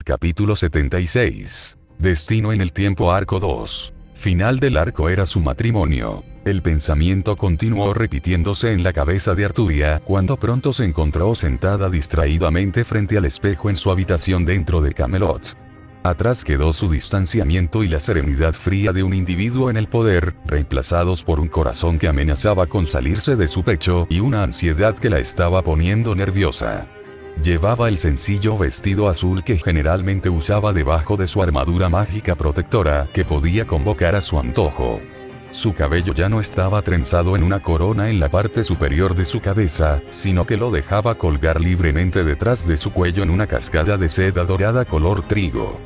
Capítulo 76. Destino en el tiempo arco 2. Final del arco era su matrimonio. El pensamiento continuó repitiéndose en la cabeza de Arturia, cuando pronto se encontró sentada distraídamente frente al espejo en su habitación dentro del Camelot. Atrás quedó su distanciamiento y la serenidad fría de un individuo en el poder, reemplazados por un corazón que amenazaba con salirse de su pecho y una ansiedad que la estaba poniendo nerviosa. Llevaba el sencillo vestido azul que generalmente usaba debajo de su armadura mágica protectora, que podía convocar a su antojo. Su cabello ya no estaba trenzado en una corona en la parte superior de su cabeza, sino que lo dejaba colgar libremente detrás de su cuello en una cascada de seda dorada color trigo.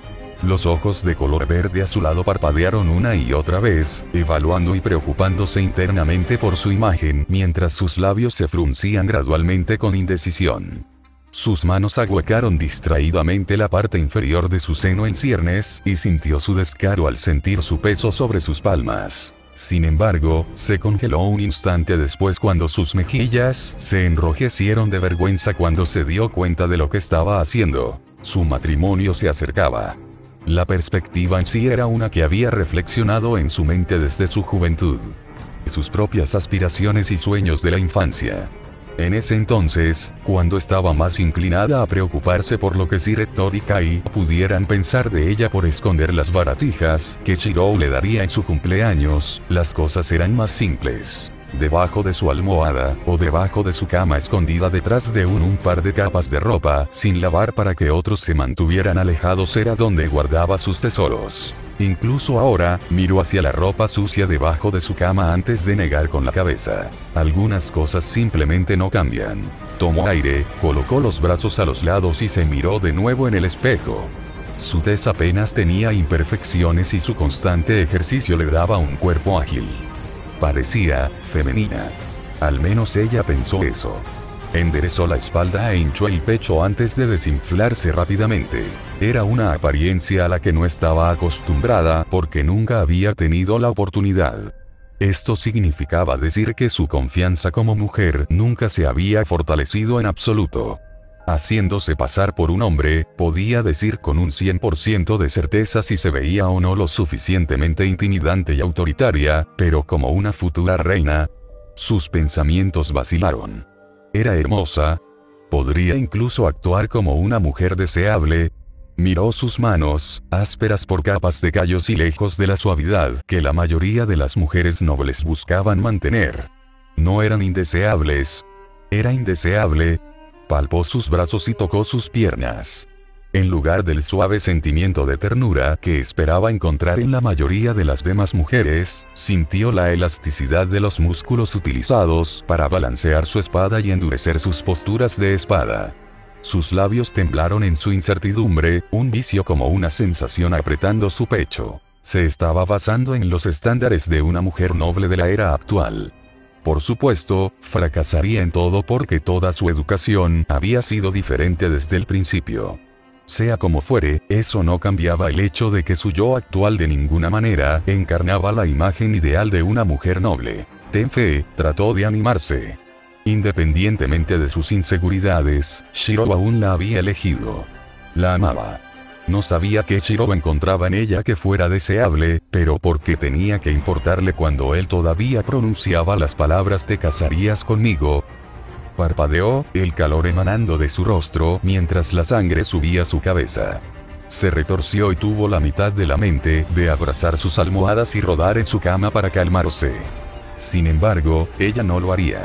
Los ojos de color verde azulado parpadearon una y otra vez, evaluando y preocupándose internamente por su imagen, mientras sus labios se fruncían gradualmente con indecisión. Sus manos ahuecaron distraídamente la parte inferior de su seno en ciernes, y sintió su descaro al sentir su peso sobre sus palmas. Sin embargo, se congeló un instante después cuando sus mejillas se enrojecieron de vergüenza cuando se dio cuenta de lo que estaba haciendo. Su matrimonio se acercaba. La perspectiva en sí era una que había reflexionado en su mente desde su juventud. Sus propias aspiraciones y sueños de la infancia. En ese entonces, cuando estaba más inclinada a preocuparse por lo que Director y Kai pudieran pensar de ella por esconder las baratijas que Chirou le daría en su cumpleaños, las cosas eran más simples. Debajo de su almohada, o debajo de su cama escondida detrás de un par de capas de ropa, sin lavar para que otros se mantuvieran alejados, era donde guardaba sus tesoros. Incluso ahora, miró hacia la ropa sucia debajo de su cama antes de negar con la cabeza. Algunas cosas simplemente no cambian. Tomó aire, colocó los brazos a los lados y se miró de nuevo en el espejo. Su tez apenas tenía imperfecciones y su constante ejercicio le daba un cuerpo ágil. Parecía femenina. Al menos ella pensó eso. Enderezó la espalda e hinchó el pecho antes de desinflarse rápidamente. Era una apariencia a la que no estaba acostumbrada porque nunca había tenido la oportunidad. Esto significaba decir que su confianza como mujer nunca se había fortalecido en absoluto. Haciéndose pasar por un hombre, podía decir con un 100% de certeza si se veía o no lo suficientemente intimidante y autoritaria, pero como una futura reina, sus pensamientos vacilaron. Era hermosa. Podría incluso actuar como una mujer deseable. Miró sus manos, ásperas por capas de callos y lejos de la suavidad que la mayoría de las mujeres nobles buscaban mantener. No eran indeseables. Era indeseable. Palpó sus brazos y tocó sus piernas. En lugar del suave sentimiento de ternura que esperaba encontrar en la mayoría de las demás mujeres, sintió la elasticidad de los músculos utilizados para balancear su espada y endurecer sus posturas de espada. Sus labios temblaron en su incertidumbre, un vicio como una sensación apretando su pecho. Se estaba basando en los estándares de una mujer noble de la era actual. Por supuesto, fracasaría en todo porque toda su educación había sido diferente desde el principio. Sea como fuere, eso no cambiaba el hecho de que su yo actual de ninguna manera encarnaba la imagen ideal de una mujer noble. Tenfe trató de animarse. Independientemente de sus inseguridades, Chirou aún la había elegido. La amaba. No sabía qué Chirou encontraba en ella que fuera deseable, pero ¿por qué tenía que importarle cuando él todavía pronunciaba las palabras "te casarías conmigo"? Parpadeó, el calor emanando de su rostro mientras la sangre subía a su cabeza. Se retorció y tuvo la mitad de la mente de abrazar sus almohadas y rodar en su cama para calmarse. Sin embargo, ella no lo haría.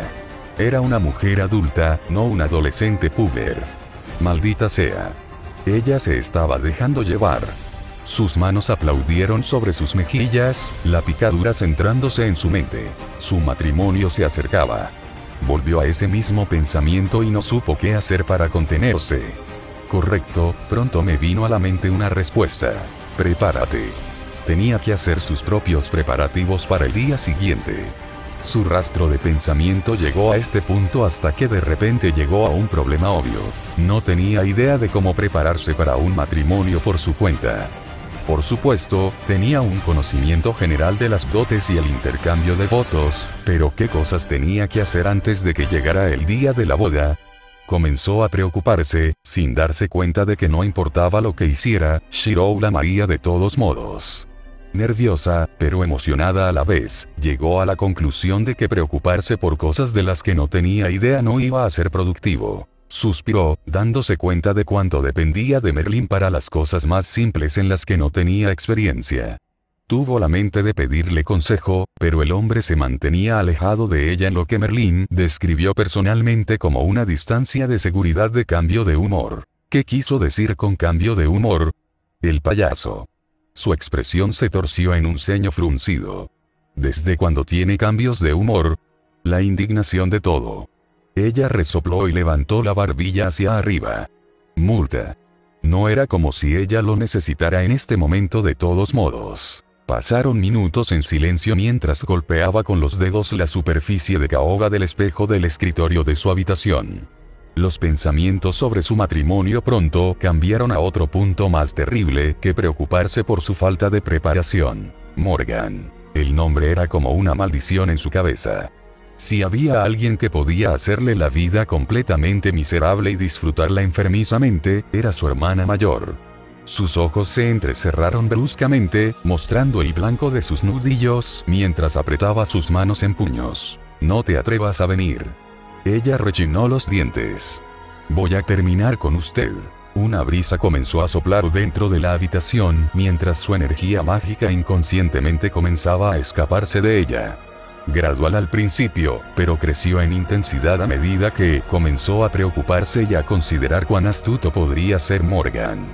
Era una mujer adulta, no un adolescente puber. Maldita sea. Ella se estaba dejando llevar. Sus manos aplaudieron sobre sus mejillas, la picadura centrándose en su mente. Su matrimonio se acercaba. Volvió a ese mismo pensamiento y no supo qué hacer para contenerse. Correcto, pronto me vino a la mente una respuesta. Prepárate. Tenía que hacer sus propios preparativos para el día siguiente. Su rastro de pensamiento llegó a este punto hasta que de repente llegó a un problema obvio. No tenía idea de cómo prepararse para un matrimonio por su cuenta. Por supuesto, tenía un conocimiento general de las dotes y el intercambio de votos, pero ¿qué cosas tenía que hacer antes de que llegara el día de la boda? Comenzó a preocuparse, sin darse cuenta de que no importaba lo que hiciera, Shirou la amaría de todos modos. Nerviosa, pero emocionada a la vez, llegó a la conclusión de que preocuparse por cosas de las que no tenía idea no iba a ser productivo. Suspiró, dándose cuenta de cuánto dependía de Merlin para las cosas más simples en las que no tenía experiencia. Tuvo la mente de pedirle consejo, pero el hombre se mantenía alejado de ella en lo que Merlin describió personalmente como una distancia de seguridad de cambio de humor. ¿Qué quiso decir con cambio de humor? El payaso. Su expresión se torció en un ceño fruncido. ¿Desde cuando tiene cambios de humor? La indignación de todo. Ella resopló y levantó la barbilla hacia arriba. Multa. No era como si ella lo necesitara en este momento de todos modos. Pasaron minutos en silencio mientras golpeaba con los dedos la superficie de caoba del espejo del escritorio de su habitación. Los pensamientos sobre su matrimonio pronto cambiaron a otro punto más terrible que preocuparse por su falta de preparación. Morgan. El nombre era como una maldición en su cabeza. Si había alguien que podía hacerle la vida completamente miserable y disfrutarla enfermizamente, era su hermana mayor. Sus ojos se entrecerraron bruscamente, mostrando el blanco de sus nudillos, mientras apretaba sus manos en puños. No te atrevas a venir. Ella rechinó los dientes. Voy a terminar con usted. Una brisa comenzó a soplar dentro de la habitación, mientras su energía mágica inconscientemente comenzaba a escaparse de ella. Gradual al principio, pero creció en intensidad a medida que comenzó a preocuparse y a considerar cuán astuto podría ser Morgan.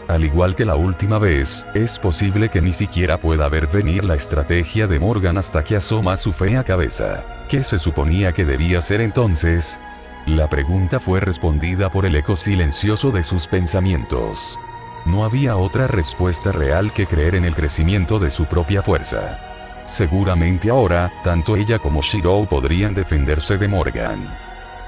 Al igual que la última vez, es posible que ni siquiera pueda ver venir la estrategia de Morgan hasta que asoma su fea cabeza. ¿Qué se suponía que debía hacer entonces? La pregunta fue respondida por el eco silencioso de sus pensamientos. No había otra respuesta real que creer en el crecimiento de su propia fuerza. Seguramente ahora, tanto ella como Shirou podrían defenderse de Morgan.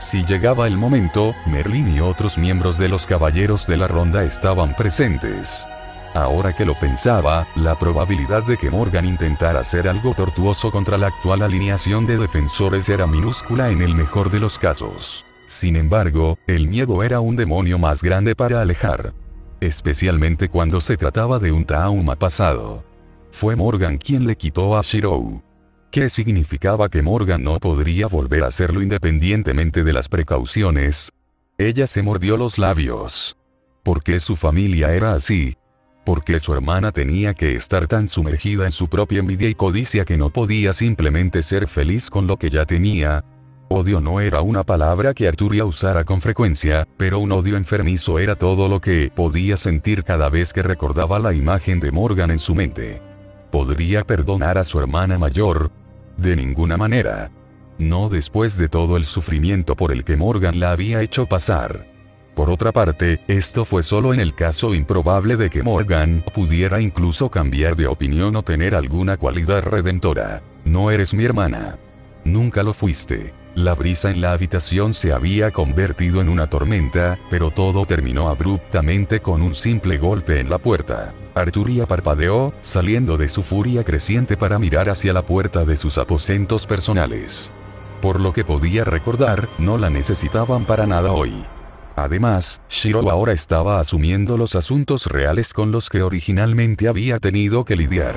Si llegaba el momento, Merlin y otros miembros de los caballeros de la ronda estaban presentes. Ahora que lo pensaba, la probabilidad de que Morgan intentara hacer algo tortuoso contra la actual alineación de defensores era minúscula en el mejor de los casos. Sin embargo, el miedo era un demonio más grande para alejar. Especialmente cuando se trataba de un trauma pasado. Fue Morgan quien le quitó a Shirou. ¿Qué significaba que Morgan no podría volver a hacerlo independientemente de las precauciones? Ella se mordió los labios. ¿Por qué su familia era así? ¿Por qué su hermana tenía que estar tan sumergida en su propia envidia y codicia que no podía simplemente ser feliz con lo que ya tenía? Odio no era una palabra que Arturia usara con frecuencia, pero un odio enfermizo era todo lo que podía sentir cada vez que recordaba la imagen de Morgan en su mente. ¿Podría perdonar a su hermana mayor? De ninguna manera. No después de todo el sufrimiento por el que Morgan la había hecho pasar. Por otra parte, esto fue solo en el caso improbable de que Morgan pudiera incluso cambiar de opinión o tener alguna cualidad redentora. No eres mi hermana. Nunca lo fuiste. La brisa en la habitación se había convertido en una tormenta, pero todo terminó abruptamente con un simple golpe en la puerta. Arturia parpadeó, saliendo de su furia creciente para mirar hacia la puerta de sus aposentos personales. Por lo que podía recordar, no la necesitaban para nada hoy. Además, Shirou ahora estaba asumiendo los asuntos reales con los que originalmente había tenido que lidiar.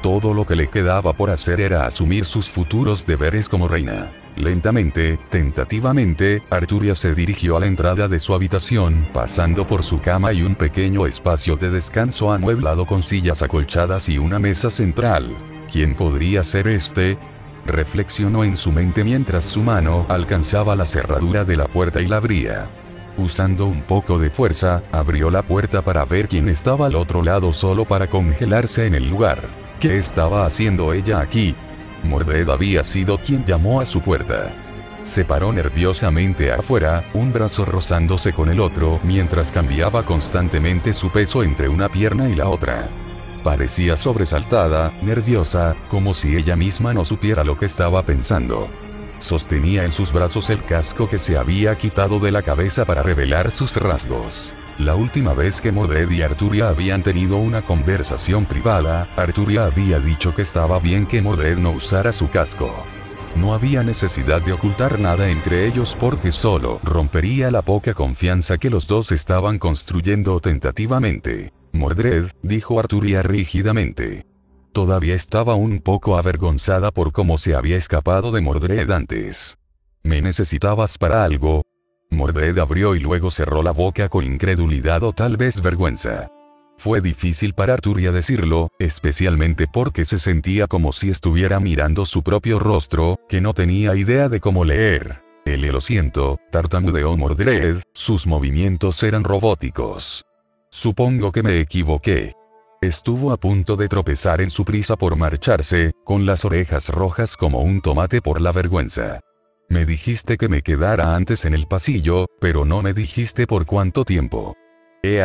Todo lo que le quedaba por hacer era asumir sus futuros deberes como reina. Lentamente, tentativamente, Arturia se dirigió a la entrada de su habitación, pasando por su cama y un pequeño espacio de descanso amueblado con sillas acolchadas y una mesa central. ¿Quién podría ser este? Reflexionó en su mente mientras su mano alcanzaba la cerradura de la puerta y la abría. Usando un poco de fuerza, abrió la puerta para ver quién estaba al otro lado solo para congelarse en el lugar. ¿Qué estaba haciendo ella aquí? Mordred había sido quien llamó a su puerta. Se paró nerviosamente afuera, un brazo rozándose con el otro mientras cambiaba constantemente su peso entre una pierna y la otra. Parecía sobresaltada, nerviosa, como si ella misma no supiera lo que estaba pensando. Sostenía en sus brazos el casco que se había quitado de la cabeza para revelar sus rasgos. La última vez que Mordred y Arturia habían tenido una conversación privada, Arturia había dicho que estaba bien que Mordred no usara su casco. No había necesidad de ocultar nada entre ellos porque solo rompería la poca confianza que los dos estaban construyendo tentativamente. Mordred, dijo Arturia rígidamente. Todavía estaba un poco avergonzada por cómo se había escapado de Mordred antes. ¿Me necesitabas para algo? Mordred abrió y luego cerró la boca con incredulidad o tal vez vergüenza. Fue difícil para Arturia decirlo, especialmente porque se sentía como si estuviera mirando su propio rostro, que no tenía idea de cómo leer. Lo siento, tartamudeó Mordred, sus movimientos eran robóticos. Supongo que me equivoqué. Estuvo a punto de tropezar en su prisa por marcharse, con las orejas rojas como un tomate por la vergüenza. Me dijiste que me quedara antes en el pasillo, pero no me dijiste por cuánto tiempo.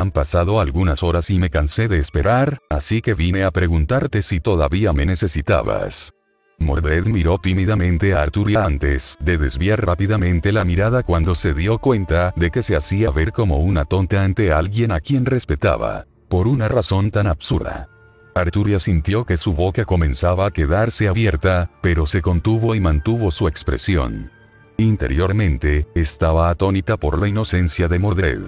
Han pasado algunas horas y me cansé de esperar, así que vine a preguntarte si todavía me necesitabas. Mordred miró tímidamente a Arturia antes de desviar rápidamente la mirada cuando se dio cuenta de que se hacía ver como una tonta ante alguien a quien respetaba, por una razón tan absurda. Arturia sintió que su boca comenzaba a quedarse abierta, pero se contuvo y mantuvo su expresión. Interiormente, estaba atónita por la inocencia de Mordred.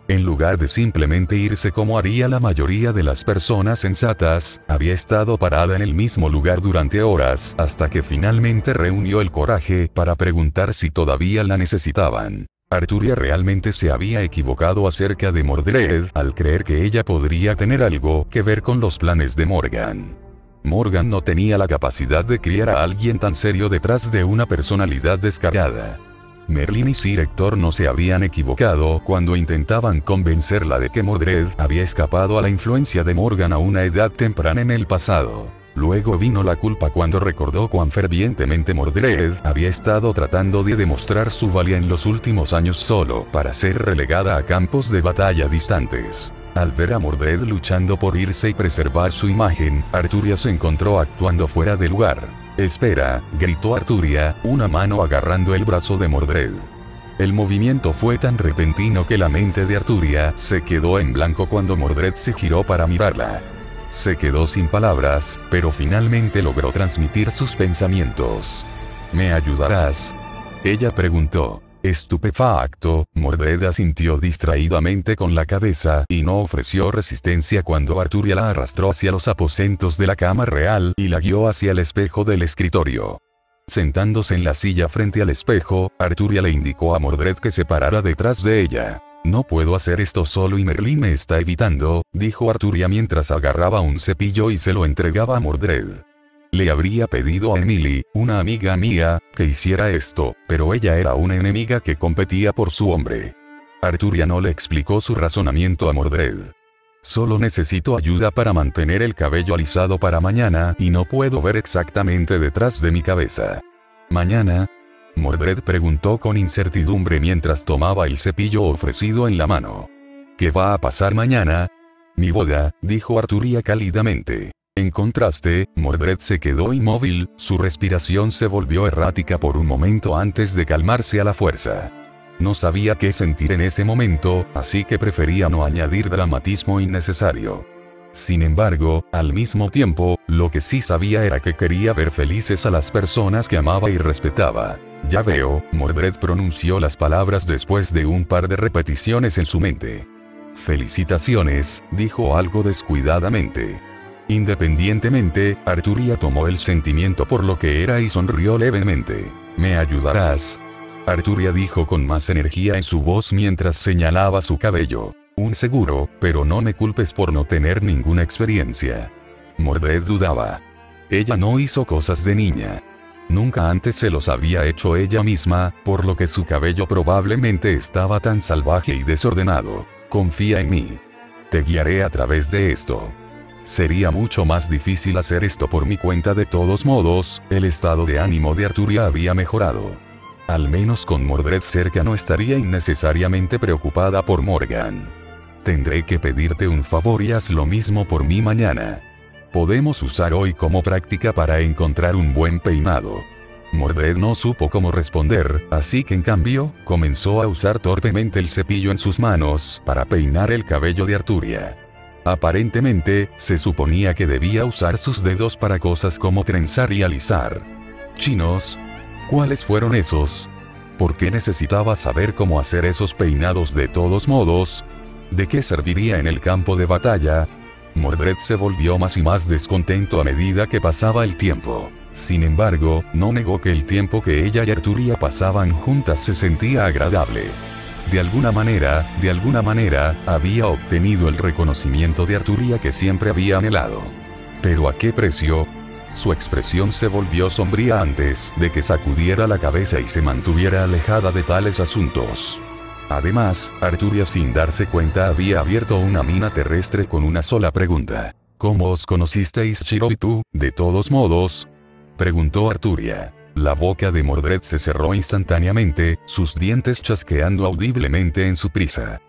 En lugar de simplemente irse como haría la mayoría de las personas sensatas, había estado parada en el mismo lugar durante horas hasta que finalmente reunió el coraje para preguntar si todavía la necesitaban. Arturia realmente se había equivocado acerca de Mordred al creer que ella podría tener algo que ver con los planes de Morgan. Morgan no tenía la capacidad de criar a alguien tan serio detrás de una personalidad descarada. Merlin y Sir Hector no se habían equivocado cuando intentaban convencerla de que Mordred había escapado a la influencia de Morgan a una edad temprana en el pasado. Luego vino la culpa cuando recordó cuán fervientemente Mordred había estado tratando de demostrar su valía en los últimos años solo para ser relegada a campos de batalla distantes. Al ver a Mordred luchando por irse y preservar su imagen, Arturia se encontró actuando fuera de lugar. «Espera», gritó Arturia, una mano agarrando el brazo de Mordred. El movimiento fue tan repentino que la mente de Arturia se quedó en blanco cuando Mordred se giró para mirarla. Se quedó sin palabras, pero finalmente logró transmitir sus pensamientos. «¿Me ayudarás?», ella preguntó. Estupefacto, Mordred asintió distraídamente con la cabeza y no ofreció resistencia cuando Arturia la arrastró hacia los aposentos de la cama real y la guió hacia el espejo del escritorio. Sentándose en la silla frente al espejo, Arturia le indicó a Mordred que se parara detrás de ella. «No puedo hacer esto solo y Merlin me está evitando», dijo Arturia mientras agarraba un cepillo y se lo entregaba a Mordred. Le habría pedido a Emily, una amiga mía, que hiciera esto, pero ella era una enemiga que competía por su hombre. Arturia no le explicó su razonamiento a Mordred. «Solo necesito ayuda para mantener el cabello alisado para mañana y no puedo ver exactamente detrás de mi cabeza». «¿Mañana?», Mordred preguntó con incertidumbre mientras tomaba el cepillo ofrecido en la mano. «¿Qué va a pasar mañana?». «Mi boda», dijo Arturia cálidamente. En contraste, Mordred se quedó inmóvil, su respiración se volvió errática por un momento antes de calmarse a la fuerza. No sabía qué sentir en ese momento, así que prefería no añadir dramatismo innecesario. Sin embargo, al mismo tiempo, lo que sí sabía era que quería ver felices a las personas que amaba y respetaba. «Ya veo», Mordred pronunció las palabras después de un par de repeticiones en su mente. «Felicitaciones», dijo algo descuidadamente. Independientemente, Arturia tomó el sentimiento por lo que era y sonrió levemente. «¿Me ayudarás?», Arturia dijo con más energía en su voz mientras señalaba su cabello. «Un seguro, pero no me culpes por no tener ninguna experiencia». Mordred dudaba. Ella no hizo cosas de niña. Nunca antes se los había hecho ella misma, por lo que su cabello probablemente estaba tan salvaje y desordenado. «Confía en mí. Te guiaré a través de esto». Sería mucho más difícil hacer esto por mi cuenta de todos modos, el estado de ánimo de Arturia había mejorado. Al menos con Mordred cerca no estaría innecesariamente preocupada por Morgan. «Tendré que pedirte un favor y haz lo mismo por mí mañana. Podemos usar hoy como práctica para encontrar un buen peinado». Mordred no supo cómo responder, así que en cambio, comenzó a usar torpemente el cepillo en sus manos para peinar el cabello de Arturia. Aparentemente, se suponía que debía usar sus dedos para cosas como trenzar y alisar. «Chinos», ¿Cuáles fueron esos? ¿Por qué necesitaba saber cómo hacer esos peinados de todos modos? ¿De qué serviría en el campo de batalla? Mordred se volvió más y más descontento a medida que pasaba el tiempo. Sin embargo, no negó que el tiempo que ella y Arturia pasaban juntas se sentía agradable. De alguna manera, había obtenido el reconocimiento de Arturia que siempre había anhelado. ¿Pero a qué precio? Su expresión se volvió sombría antes de que sacudiera la cabeza y se mantuviera alejada de tales asuntos. Además, Arturia sin darse cuenta había abierto una mina terrestre con una sola pregunta. ¿Cómo os conocisteis Shiro y tú, de todos modos? Preguntó Arturia. La boca de Mordred se cerró instantáneamente, sus dientes chasqueando audiblemente en su prisa.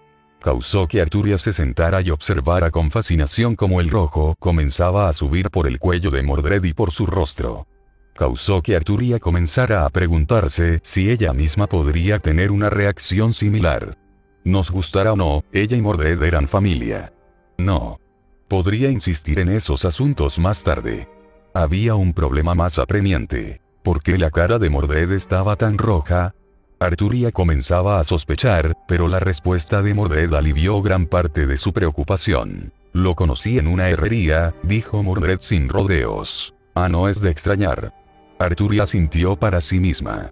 Causó que Arturia se sentara y observara con fascinación cómo el rojo comenzaba a subir por el cuello de Mordred y por su rostro. Causó que Arturia comenzara a preguntarse si ella misma podría tener una reacción similar. Nos gustara o no, ella y Mordred eran familia. No. Podría insistir en esos asuntos más tarde. Había un problema más apremiante. ¿Por qué la cara de Mordred estaba tan roja? Arturia comenzaba a sospechar, pero la respuesta de Mordred alivió gran parte de su preocupación. Lo conocí en una herrería, dijo Mordred sin rodeos. Ah, no es de extrañar. Arturia sintió para sí misma.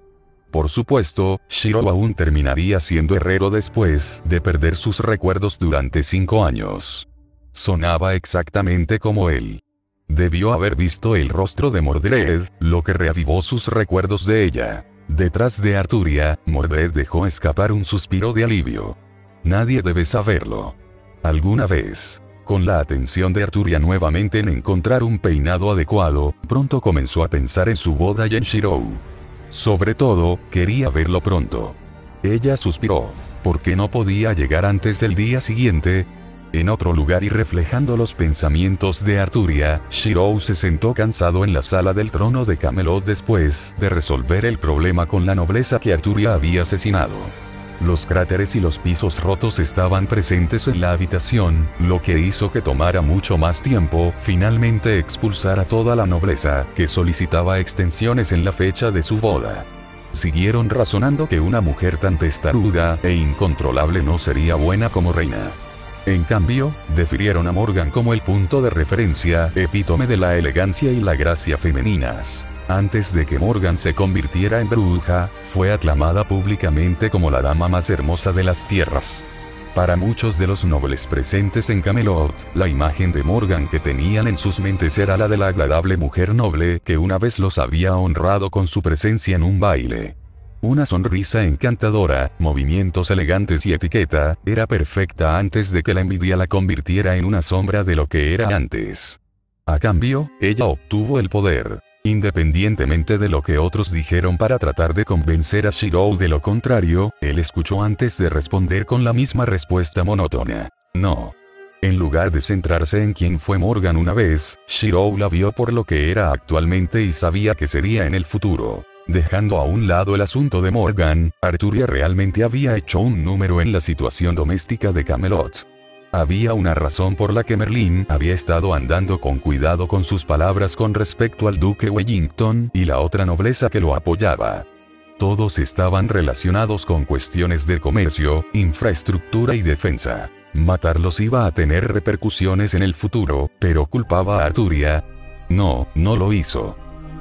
Por supuesto, Shiro aún terminaría siendo herrero después de perder sus recuerdos durante 5 años. Sonaba exactamente como él. Debió haber visto el rostro de Mordred, lo que reavivó sus recuerdos de ella. Detrás de Arturia, Mordred dejó escapar un suspiro de alivio. Nadie debe saberlo. Alguna vez. Con la atención de Arturia nuevamente en encontrar un peinado adecuado, pronto comenzó a pensar en su boda y en Shiro. Sobre todo, quería verlo pronto. Ella suspiró. ¿Por qué no podía llegar antes del día siguiente? En otro lugar y reflejando los pensamientos de Arturia, Shiro se sentó cansado en la sala del trono de Camelot después de resolver el problema con la nobleza que Arturia había asesinado. Los cráteres y los pisos rotos estaban presentes en la habitación, lo que hizo que tomara mucho más tiempo finalmente expulsar a toda la nobleza que solicitaba extensiones en la fecha de su boda. Siguieron razonando que una mujer tan testaruda e incontrolable no sería buena como reina. En cambio, defirieron a Morgan como el punto de referencia, epítome de la elegancia y la gracia femeninas. Antes de que Morgan se convirtiera en bruja, fue aclamada públicamente como la dama más hermosa de las tierras. Para muchos de los nobles presentes en Camelot, la imagen de Morgan que tenían en sus mentes era la de la agradable mujer noble que una vez los había honrado con su presencia en un baile. Una sonrisa encantadora, movimientos elegantes y etiqueta, era perfecta antes de que la envidia la convirtiera en una sombra de lo que era antes. A cambio, ella obtuvo el poder. Independientemente de lo que otros dijeron para tratar de convencer a Shiro de lo contrario, él escuchó antes de responder con la misma respuesta monótona. No. En lugar de centrarse en quién fue Morgan una vez, Shiro la vio por lo que era actualmente y sabía que sería en el futuro. Dejando a un lado el asunto de Morgan, Arturia realmente había hecho un número en la situación doméstica de Camelot. Había una razón por la que Merlin había estado andando con cuidado con sus palabras con respecto al duque Wellington y la otra nobleza que lo apoyaba. Todos estaban relacionados con cuestiones de comercio, infraestructura y defensa. Matarlos iba a tener repercusiones en el futuro, pero culpaba a Arturia. No, no lo hizo.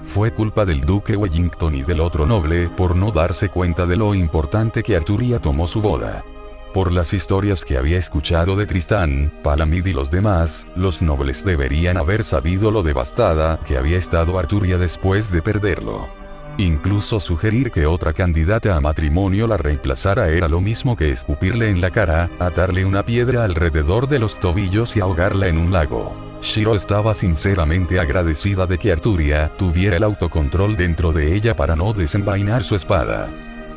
Fue culpa del duque Wellington y del otro noble por no darse cuenta de lo importante que Arturia tomó su boda. Por las historias que había escuchado de Tristán, Palamid y los demás, los nobles deberían haber sabido lo devastada que había estado Arturia después de perderlo. Incluso sugerir que otra candidata a matrimonio la reemplazara era lo mismo que escupirle en la cara, atarle una piedra alrededor de los tobillos y ahogarla en un lago. Shiro estaba sinceramente agradecida de que Arturia tuviera el autocontrol dentro de ella para no desenvainar su espada.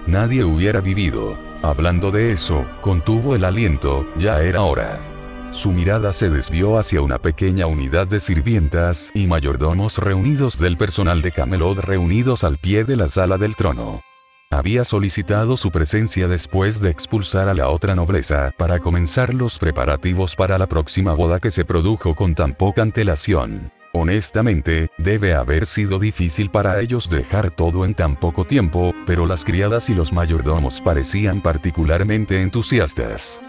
Nadie hubiera vivido. Hablando de eso, contuvo el aliento, ya era hora. Su mirada se desvió hacia una pequeña unidad de sirvientas y mayordomos reunidos del personal de Camelot reunidos al pie de la sala del trono. Había solicitado su presencia después de expulsar a la otra nobleza para comenzar los preparativos para la próxima boda que se produjo con tan poca antelación. Honestamente, debe haber sido difícil para ellos dejar todo en tan poco tiempo, pero las criadas y los mayordomos parecían particularmente entusiastas.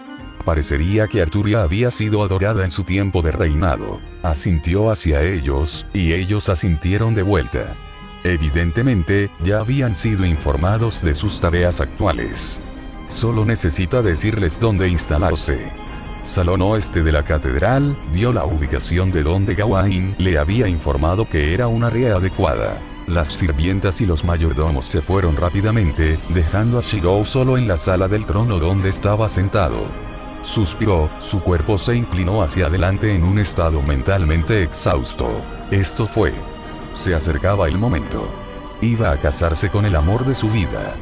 Parecería que Arturia había sido adorada en su tiempo de reinado. Asintió hacia ellos, y ellos asintieron de vuelta. Evidentemente, ya habían sido informados de sus tareas actuales. Solo necesita decirles dónde instalarse. Salón oeste de la catedral, vio la ubicación de donde Gawain le había informado que era un área adecuada. Las sirvientas y los mayordomos se fueron rápidamente, dejando a Shirou solo en la sala del trono donde estaba sentado. Suspiró, su cuerpo se inclinó hacia adelante en un estado mentalmente exhausto. Esto fue. Se acercaba el momento. Iba a casarse con el amor de su vida.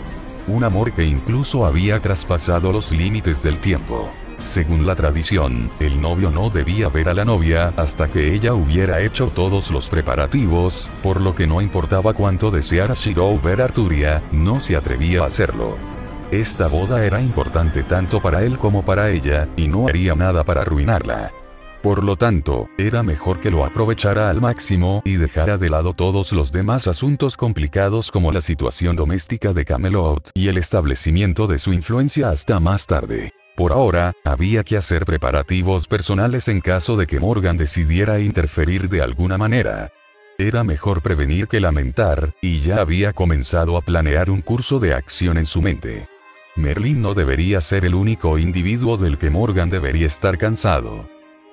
Un amor que incluso había traspasado los límites del tiempo. Según la tradición, el novio no debía ver a la novia hasta que ella hubiera hecho todos los preparativos, por lo que no importaba cuánto deseara Shirou ver a Arturia, no se atrevía a hacerlo. Esta boda era importante tanto para él como para ella, y no haría nada para arruinarla. Por lo tanto, era mejor que lo aprovechara al máximo y dejara de lado todos los demás asuntos complicados como la situación doméstica de Camelot y el establecimiento de su influencia hasta más tarde. Por ahora, había que hacer preparativos personales en caso de que Morgan decidiera interferir de alguna manera. Era mejor prevenir que lamentar, y ya había comenzado a planear un curso de acción en su mente. Merlin no debería ser el único individuo del que Morgan debería estar cansado.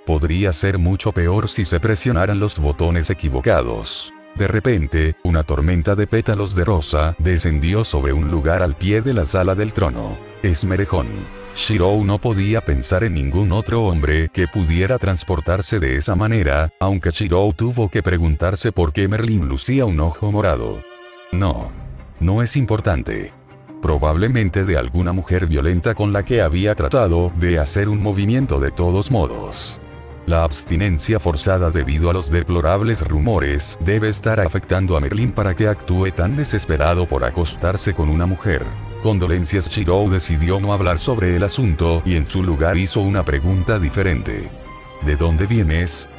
Podría ser mucho peor si se presionaran los botones equivocados. De repente, una tormenta de pétalos de rosa descendió sobre un lugar al pie de la sala del trono. Esmerejón. Shirou no podía pensar en ningún otro hombre que pudiera transportarse de esa manera, aunque Shirou tuvo que preguntarse por qué Merlin lucía un ojo morado. No es importante. Probablemente de alguna mujer violenta con la que había tratado de hacer un movimiento de todos modos. La abstinencia forzada debido a los deplorables rumores debe estar afectando a Merlin para que actúe tan desesperado por acostarse con una mujer. Condolencias. Shirou decidió no hablar sobre el asunto y en su lugar hizo una pregunta diferente. ¿De dónde vienes?,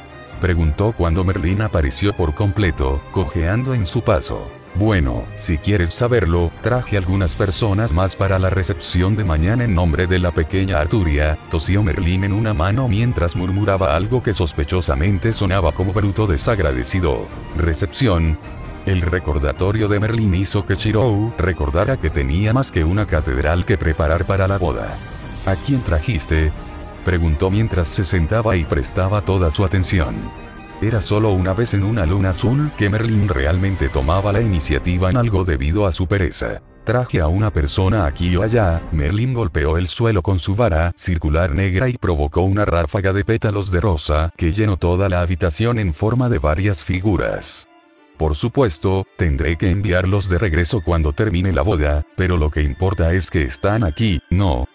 preguntó cuando Merlin apareció por completo, cojeando en su paso. Bueno, si quieres saberlo, traje algunas personas más para la recepción de mañana en nombre de la pequeña Arturia, tosió Merlin en una mano mientras murmuraba algo que sospechosamente sonaba como bruto desagradecido. ¿Recepción? El recordatorio de Merlin hizo que Shirou recordara que tenía más que una catedral que preparar para la boda. ¿A quién trajiste?, preguntó mientras se sentaba y prestaba toda su atención. Era solo una vez en una luna azul que Merlin realmente tomaba la iniciativa en algo debido a su pereza. Traje a una persona aquí o allá. Merlin golpeó el suelo con su vara circular negra y provocó una ráfaga de pétalos de rosa que llenó toda la habitación en forma de varias figuras. Por supuesto, tendré que enviarlos de regreso cuando termine la boda, pero lo que importa es que están aquí, ¿no?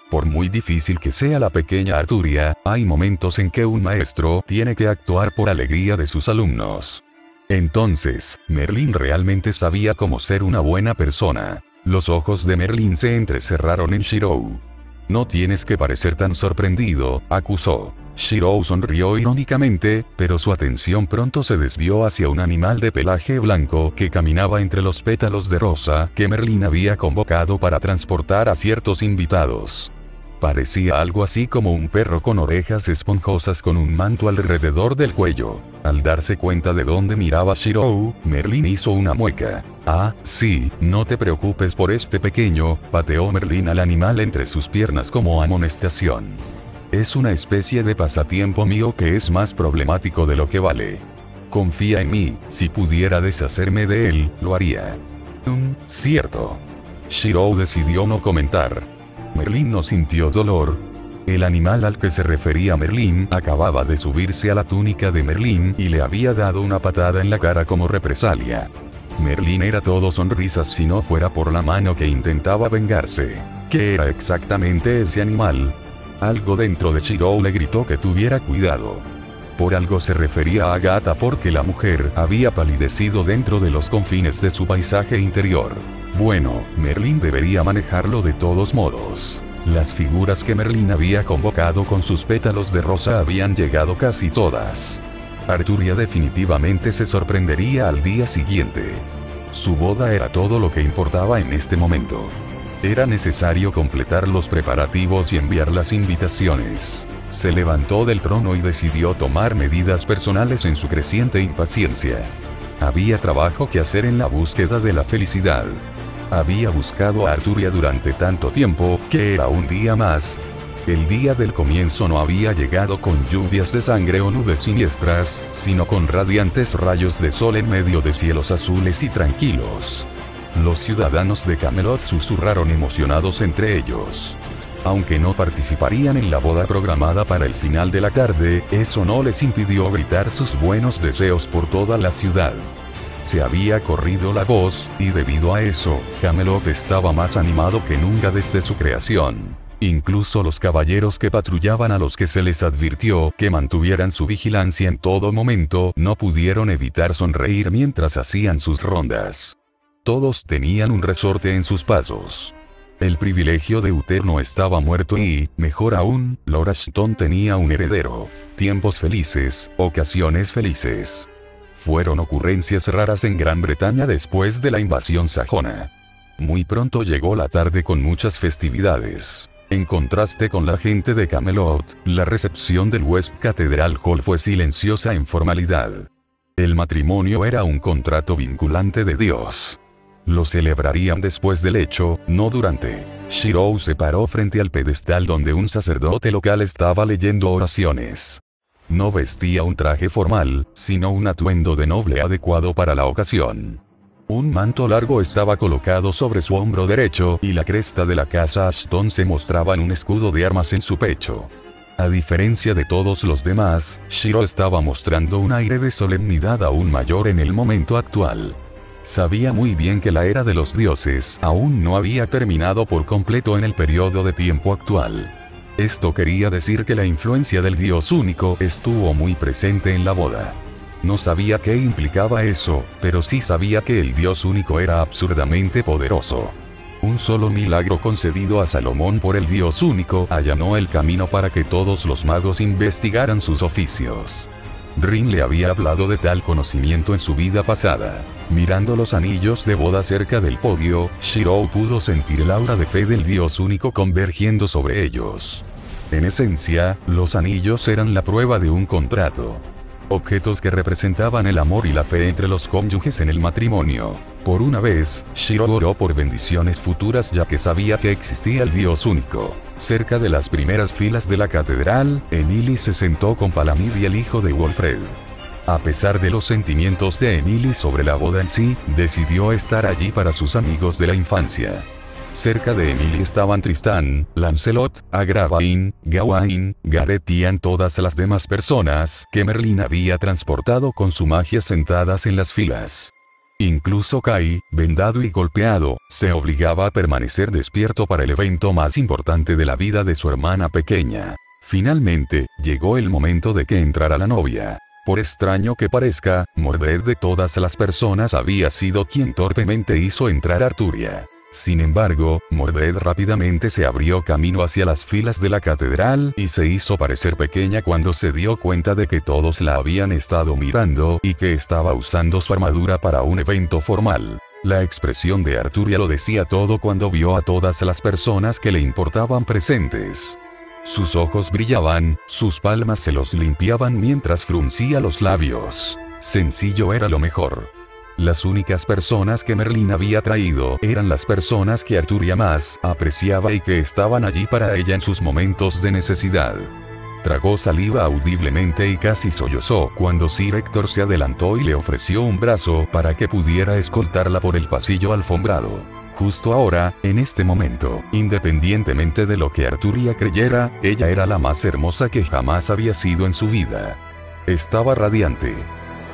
Por muy difícil que sea la pequeña Arturia, hay momentos en que un maestro tiene que actuar por alegría de sus alumnos. Entonces, Merlin realmente sabía cómo ser una buena persona. Los ojos de Merlin se entrecerraron en Shirou. No tienes que parecer tan sorprendido, acusó. Shirou sonrió irónicamente, pero su atención pronto se desvió hacia un animal de pelaje blanco que caminaba entre los pétalos de rosa que Merlin había convocado para transportar a ciertos invitados. Parecía algo así como un perro con orejas esponjosas con un manto alrededor del cuello. Al darse cuenta de dónde miraba Shirou, Merlin hizo una mueca. Ah, sí, no te preocupes por este pequeño, pateó Merlin al animal entre sus piernas como amonestación. Es una especie de pasatiempo mío que es más problemático de lo que vale. Confía en mí, si pudiera deshacerme de él, lo haría. Cierto. Shirou decidió no comentar. Merlin no sintió dolor. El animal al que se refería Merlin acababa de subirse a la túnica de Merlin y le había dado una patada en la cara como represalia. Merlin era todo sonrisas si no fuera por la mano que intentaba vengarse. ¿Qué era exactamente ese animal? Algo dentro de Shirou le gritó que tuviera cuidado. Por algo se refería a Agatha porque la mujer había palidecido dentro de los confines de su paisaje interior. Bueno, Merlin debería manejarlo de todos modos. Las figuras que Merlin había convocado con sus pétalos de rosa habían llegado casi todas. Arturia definitivamente se sorprendería al día siguiente. Su boda era todo lo que importaba en este momento. Era necesario completar los preparativos y enviar las invitaciones. Se levantó del trono y decidió tomar medidas personales en su creciente impaciencia. Había trabajo que hacer en la búsqueda de la felicidad. Había buscado a Arturia durante tanto tiempo, que era un día más. El día del comienzo no había llegado con lluvias de sangre o nubes siniestras, sino con radiantes rayos de sol en medio de cielos azules y tranquilos. Los ciudadanos de Camelot susurraron emocionados entre ellos. Aunque no participarían en la boda programada para el final de la tarde, eso no les impidió gritar sus buenos deseos por toda la ciudad. Se había corrido la voz, y debido a eso, Camelot estaba más animado que nunca desde su creación. Incluso los caballeros que patrullaban, a los que se les advirtió que mantuvieran su vigilancia en todo momento, no pudieron evitar sonreír mientras hacían sus rondas. Todos tenían un resorte en sus pasos. El privilegio de Uther no estaba muerto y, mejor aún, Lord Ashton tenía un heredero. Tiempos felices, ocasiones felices. Fueron ocurrencias raras en Gran Bretaña después de la invasión sajona. Muy pronto llegó la tarde con muchas festividades. En contraste con la gente de Camelot, la recepción del West Cathedral Hall fue silenciosa en formalidad. El matrimonio era un contrato vinculante de Dios. Lo celebrarían después del hecho, no durante. Shiro se paró frente al pedestal donde un sacerdote local estaba leyendo oraciones. No vestía un traje formal, sino un atuendo de noble adecuado para la ocasión. Un manto largo estaba colocado sobre su hombro derecho y la cresta de la casa Ashton se mostraba en un escudo de armas en su pecho. A diferencia de todos los demás, Shiro estaba mostrando un aire de solemnidad aún mayor en el momento actual. Sabía muy bien que la era de los dioses aún no había terminado por completo en el periodo de tiempo actual. Esto quería decir que la influencia del Dios único estuvo muy presente en la boda. No sabía qué implicaba eso, pero sí sabía que el Dios único era absurdamente poderoso. Un solo milagro concedido a Salomón por el Dios único allanó el camino para que todos los magos investigaran sus oficios. Rin le había hablado de tal conocimiento en su vida pasada. Mirando los anillos de boda cerca del podio, Shiro pudo sentir el aura de fe del Dios único convergiendo sobre ellos. En esencia, los anillos eran la prueba de un contrato. Objetos que representaban el amor y la fe entre los cónyuges en el matrimonio. Por una vez, Shiro oró por bendiciones futuras ya que sabía que existía el Dios único. Cerca de las primeras filas de la catedral, Emily se sentó con Palamir y el hijo de Wolfred. A pesar de los sentimientos de Emily sobre la boda en sí, decidió estar allí para sus amigos de la infancia. Cerca de Emily estaban Tristán, Lancelot, Agravain, Gawain, Gareth y todas las demás personas que Merlin había transportado con su magia sentadas en las filas. Incluso Kai, vendado y golpeado, se obligaba a permanecer despierto para el evento más importante de la vida de su hermana pequeña. Finalmente, llegó el momento de que entrara la novia. Por extraño que parezca, Mordred de todas las personas había sido quien torpemente hizo entrar a Arturia. Sin embargo, Mordred rápidamente se abrió camino hacia las filas de la catedral y se hizo parecer pequeña cuando se dio cuenta de que todos la habían estado mirando y que estaba usando su armadura para un evento formal. La expresión de Arturia lo decía todo cuando vio a todas las personas que le importaban presentes. Sus ojos brillaban, sus palmas se los limpiaban mientras fruncía los labios. Sencillo era lo mejor. Las únicas personas que Merlin había traído eran las personas que Arturia más apreciaba y que estaban allí para ella en sus momentos de necesidad. Tragó saliva audiblemente y casi sollozó cuando Sir Hector se adelantó y le ofreció un brazo para que pudiera escoltarla por el pasillo alfombrado. Justo ahora, en este momento, independientemente de lo que Arturia creyera, ella era la más hermosa que jamás había sido en su vida. Estaba radiante.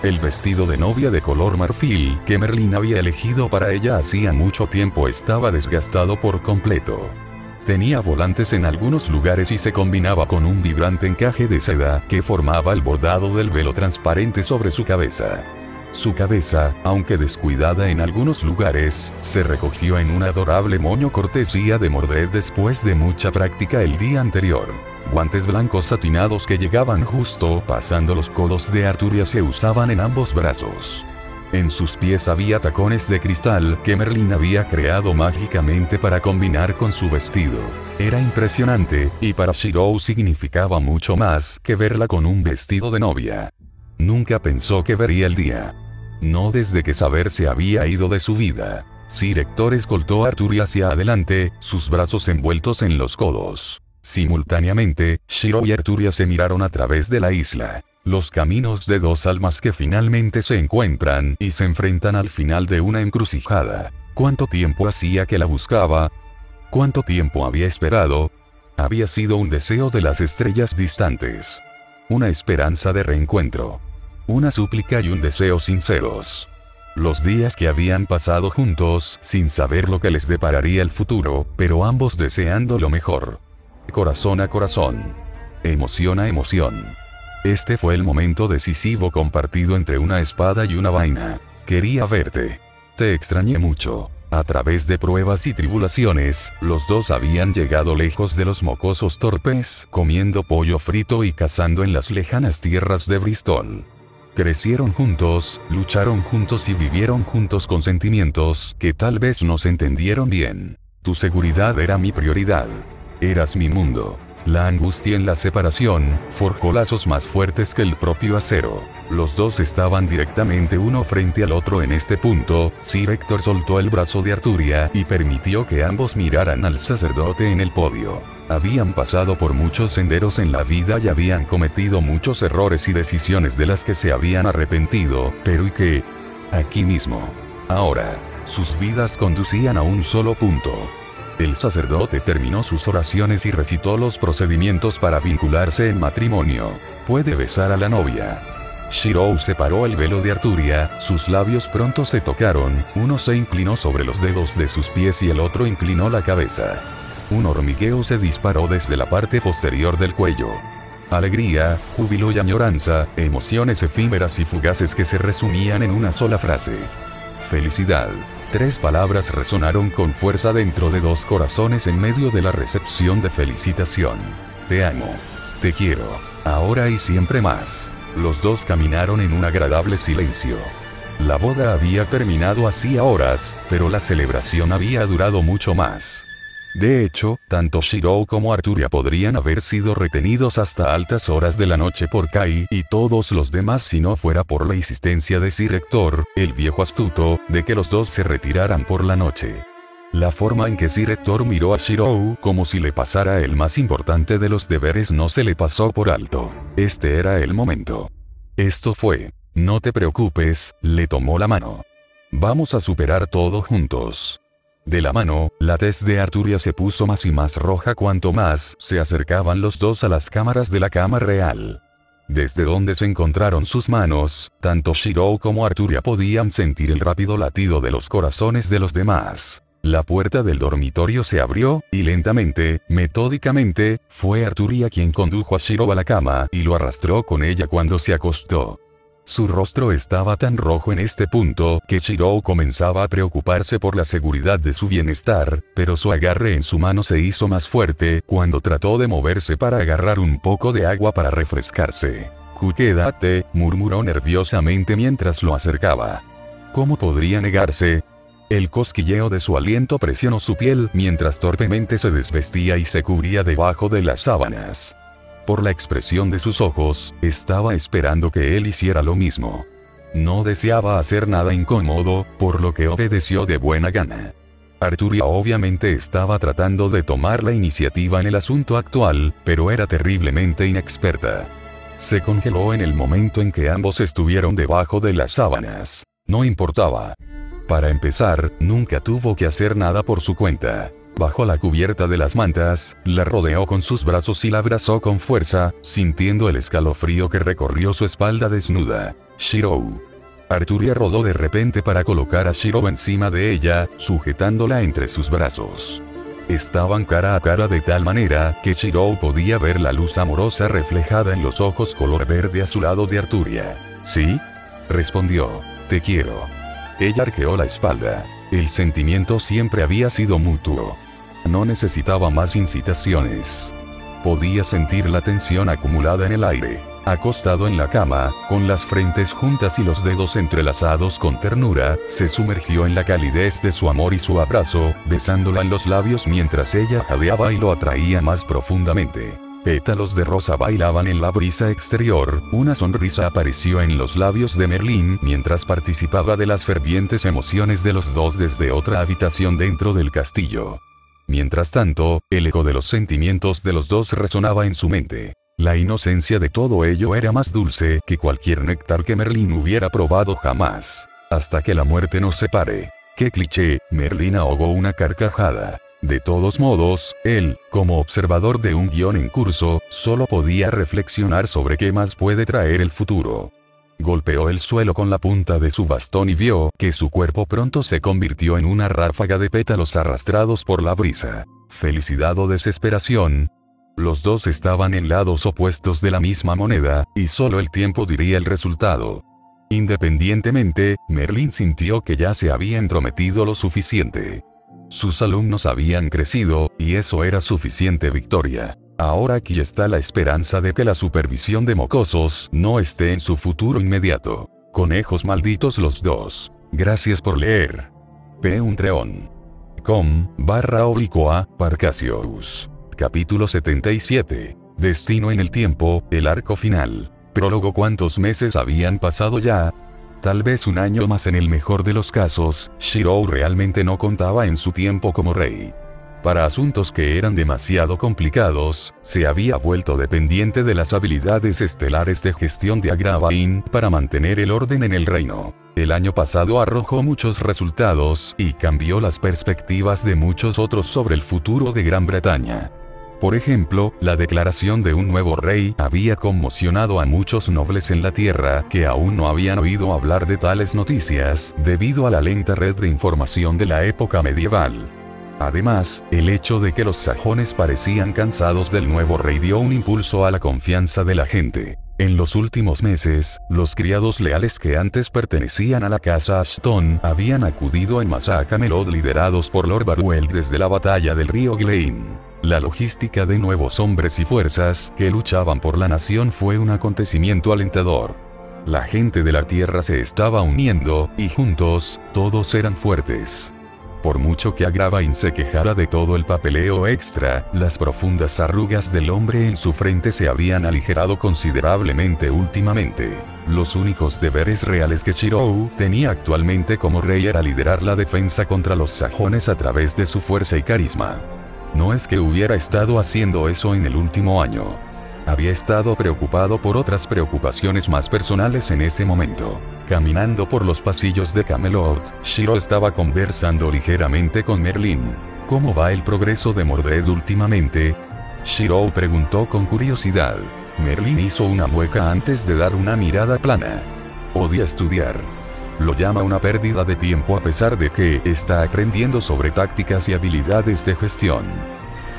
El vestido de novia de color marfil que Merlin había elegido para ella hacía mucho tiempo estaba desgastado por completo. Tenía volantes en algunos lugares y se combinaba con un vibrante encaje de seda que formaba el bordado del velo transparente sobre su cabeza. Su cabeza, aunque descuidada en algunos lugares, se recogió en un adorable moño cortesía de Mordred después de mucha práctica el día anterior. Guantes blancos satinados que llegaban justo pasando los codos de Arturia se usaban en ambos brazos. En sus pies había tacones de cristal que Merlin había creado mágicamente para combinar con su vestido. Era impresionante, y para Shirou significaba mucho más que verla con un vestido de novia. Nunca pensó que vería el día. No desde que saber se había ido de su vida. Sir Hector escoltó a Arturia hacia adelante, sus brazos envueltos en los codos. Simultáneamente, Shirou y Arturia se miraron a través de la isla. Los caminos de dos almas que finalmente se encuentran y se enfrentan al final de una encrucijada. ¿Cuánto tiempo hacía que la buscaba? ¿Cuánto tiempo había esperado? Había sido un deseo de las estrellas distantes. Una esperanza de reencuentro. Una súplica y un deseo sinceros. Los días que habían pasado juntos, sin saber lo que les depararía el futuro, pero ambos deseando lo mejor. Corazón a corazón. Emoción a emoción. Este fue el momento decisivo compartido entre una espada y una vaina. Quería verte. Te extrañé mucho. A través de pruebas y tribulaciones, los dos habían llegado lejos de los mocosos torpes, comiendo pollo frito y cazando en las lejanas tierras de Bristol. Crecieron juntos, lucharon juntos y vivieron juntos con sentimientos que tal vez no se entendieron bien. Tu seguridad era mi prioridad. Eras mi mundo. La angustia en la separación forjó lazos más fuertes que el propio acero. Los dos estaban directamente uno frente al otro en este punto. Sir Hector soltó el brazo de Arturia y permitió que ambos miraran al sacerdote en el podio. Habían pasado por muchos senderos en la vida y habían cometido muchos errores y decisiones de las que se habían arrepentido, pero ¿y qué? Aquí mismo. Ahora, sus vidas conducían a un solo punto. El sacerdote terminó sus oraciones y recitó los procedimientos para vincularse en matrimonio. Puede besar a la novia. Shirou separó el velo de Arturia, sus labios pronto se tocaron, uno se inclinó sobre los dedos de sus pies y el otro inclinó la cabeza. Un hormigueo se disparó desde la parte posterior del cuello. Alegría, júbilo y añoranza, emociones efímeras y fugaces que se resumían en una sola frase. Felicidad. 3 palabras resonaron con fuerza dentro de dos corazones en medio de la recepción de felicitación. Te amo. Te quiero. Ahora y siempre más. Los dos caminaron en un agradable silencio. La boda había terminado hacía horas, pero la celebración había durado mucho más. De hecho, tanto Shirou como Arturia podrían haber sido retenidos hasta altas horas de la noche por Kai y todos los demás si no fuera por la insistencia de Sir Hector, el viejo astuto, de que los dos se retiraran por la noche. La forma en que Sir Hector miró a Shirou como si le pasara el más importante de los deberes no se le pasó por alto. Este era el momento. Esto fue. No te preocupes, le tomó la mano. Vamos a superar todo juntos. De la mano, la tez de Arturia se puso más y más roja cuanto más se acercaban los dos a las cámaras de la cama real. Desde donde se encontraron sus manos, tanto Shirou como Arturia podían sentir el rápido latido de los corazones de los demás. La puerta del dormitorio se abrió, y lentamente, metódicamente, fue Arturia quien condujo a Shirou a la cama y lo arrastró con ella cuando se acostó. Su rostro estaba tan rojo en este punto que Shirou comenzaba a preocuparse por la seguridad de su bienestar, pero su agarre en su mano se hizo más fuerte cuando trató de moverse para agarrar un poco de agua para refrescarse. «Quédate», murmuró nerviosamente mientras lo acercaba. ¿Cómo podría negarse? El cosquilleo de su aliento presionó su piel mientras torpemente se desvestía y se cubría debajo de las sábanas. Por la expresión de sus ojos, estaba esperando que él hiciera lo mismo. No deseaba hacer nada incómodo, por lo que obedeció de buena gana. Arturia obviamente estaba tratando de tomar la iniciativa en el asunto actual, pero era terriblemente inexperta. Se congeló en el momento en que ambos estuvieron debajo de las sábanas. No importaba. Para empezar, nunca tuvo que hacer nada por su cuenta. Bajo la cubierta de las mantas, la rodeó con sus brazos y la abrazó con fuerza, sintiendo el escalofrío que recorrió su espalda desnuda. Shirou. Arturia rodó de repente para colocar a Shirou encima de ella, sujetándola entre sus brazos. Estaban cara a cara de tal manera que Shirou podía ver la luz amorosa reflejada en los ojos color verde azulado de Arturia. ¿Sí? Respondió. Te quiero. Ella arqueó la espalda. El sentimiento siempre había sido mutuo. No necesitaba más incitaciones. Podía sentir la tensión acumulada en el aire. Acostado en la cama, con las frentes juntas y los dedos entrelazados con ternura, se sumergió en la calidez de su amor y su abrazo, besándola en los labios mientras ella jadeaba y lo atraía más profundamente. Pétalos de rosa bailaban en la brisa exterior, una sonrisa apareció en los labios de Merlín mientras participaba de las fervientes emociones de los dos desde otra habitación dentro del castillo. Mientras tanto, el eco de los sentimientos de los dos resonaba en su mente. La inocencia de todo ello era más dulce que cualquier néctar que Merlín hubiera probado jamás. Hasta que la muerte nos separe. ¡Qué cliché! Merlín ahogó una carcajada. De todos modos, él, como observador de un guión en curso, solo podía reflexionar sobre qué más puede traer el futuro. Golpeó el suelo con la punta de su bastón y vio que su cuerpo pronto se convirtió en una ráfaga de pétalos arrastrados por la brisa. ¿Felicidad o desesperación? Los dos estaban en lados opuestos de la misma moneda, y solo el tiempo diría el resultado. Independientemente, Merlín sintió que ya se había entrometido lo suficiente. Sus alumnos habían crecido, y eso era suficiente victoria. Ahora aquí está la esperanza de que la supervisión de mocosos no esté en su futuro inmediato. Conejos malditos los dos. Gracias por leer. com/Parcasius. Capítulo 77. Destino en el tiempo, el arco final. Prólogo. ¿Cuántos meses habían pasado ya? Tal vez un año más en el mejor de los casos. Shirou realmente no contaba en su tiempo como rey. Para asuntos que eran demasiado complicados, se había vuelto dependiente de las habilidades estelares de gestión de Agravain para mantener el orden en el reino. El año pasado arrojó muchos resultados y cambió las perspectivas de muchos otros sobre el futuro de Gran Bretaña. Por ejemplo, la declaración de un nuevo rey había conmocionado a muchos nobles en la tierra que aún no habían oído hablar de tales noticias debido a la lenta red de información de la época medieval. Además, el hecho de que los sajones parecían cansados del nuevo rey dio un impulso a la confianza de la gente. En los últimos meses, los criados leales que antes pertenecían a la casa Ashton habían acudido en masa a Camelot liderados por Lord Barwell desde la batalla del río Glein. La logística de nuevos hombres y fuerzas que luchaban por la nación fue un acontecimiento alentador. La gente de la tierra se estaba uniendo, y juntos, todos eran fuertes. Por mucho que Agravain se quejara de todo el papeleo extra, las profundas arrugas del hombre en su frente se habían aligerado considerablemente últimamente. Los únicos deberes reales que Shirou tenía actualmente como rey era liderar la defensa contra los sajones a través de su fuerza y carisma. No es que hubiera estado haciendo eso en el último año. Había estado preocupado por otras preocupaciones más personales en ese momento. Caminando por los pasillos de Camelot, Shirou estaba conversando ligeramente con Merlín. ¿Cómo va el progreso de Mordred últimamente? Shirou preguntó con curiosidad. Merlín hizo una mueca antes de dar una mirada plana. Odia estudiar. Lo llama una pérdida de tiempo a pesar de que está aprendiendo sobre tácticas y habilidades de gestión.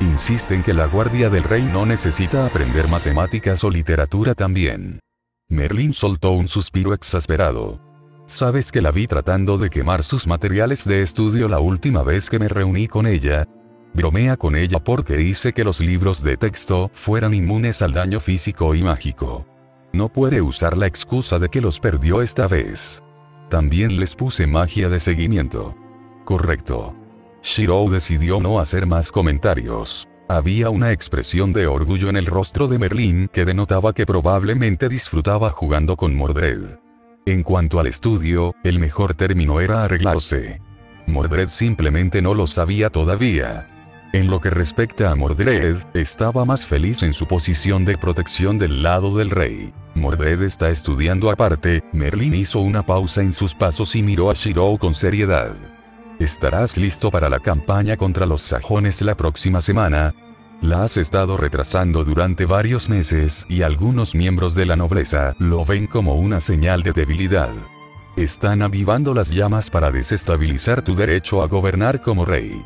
Insiste en que la guardia del rey no necesita aprender matemáticas o literatura también. Merlín soltó un suspiro exasperado. ¿Sabes que la vi tratando de quemar sus materiales de estudio la última vez que me reuní con ella? Bromea con ella porque dice que los libros de texto fueran inmunes al daño físico y mágico. No puede usar la excusa de que los perdió esta vez. También les puse magia de seguimiento. Correcto. Shirou decidió no hacer más comentarios. Había una expresión de orgullo en el rostro de Merlín que denotaba que probablemente disfrutaba jugando con Mordred. En cuanto al estudio, el mejor término era arreglarse. Mordred simplemente no lo sabía todavía. En lo que respecta a Mordred, estaba más feliz en su posición de protección del lado del rey. Mordred está estudiando aparte. Merlín hizo una pausa en sus pasos y miró a Shirou con seriedad. ¿Estarás listo para la campaña contra los sajones la próxima semana? La has estado retrasando durante varios meses y algunos miembros de la nobleza lo ven como una señal de debilidad. Están avivando las llamas para desestabilizar tu derecho a gobernar como rey.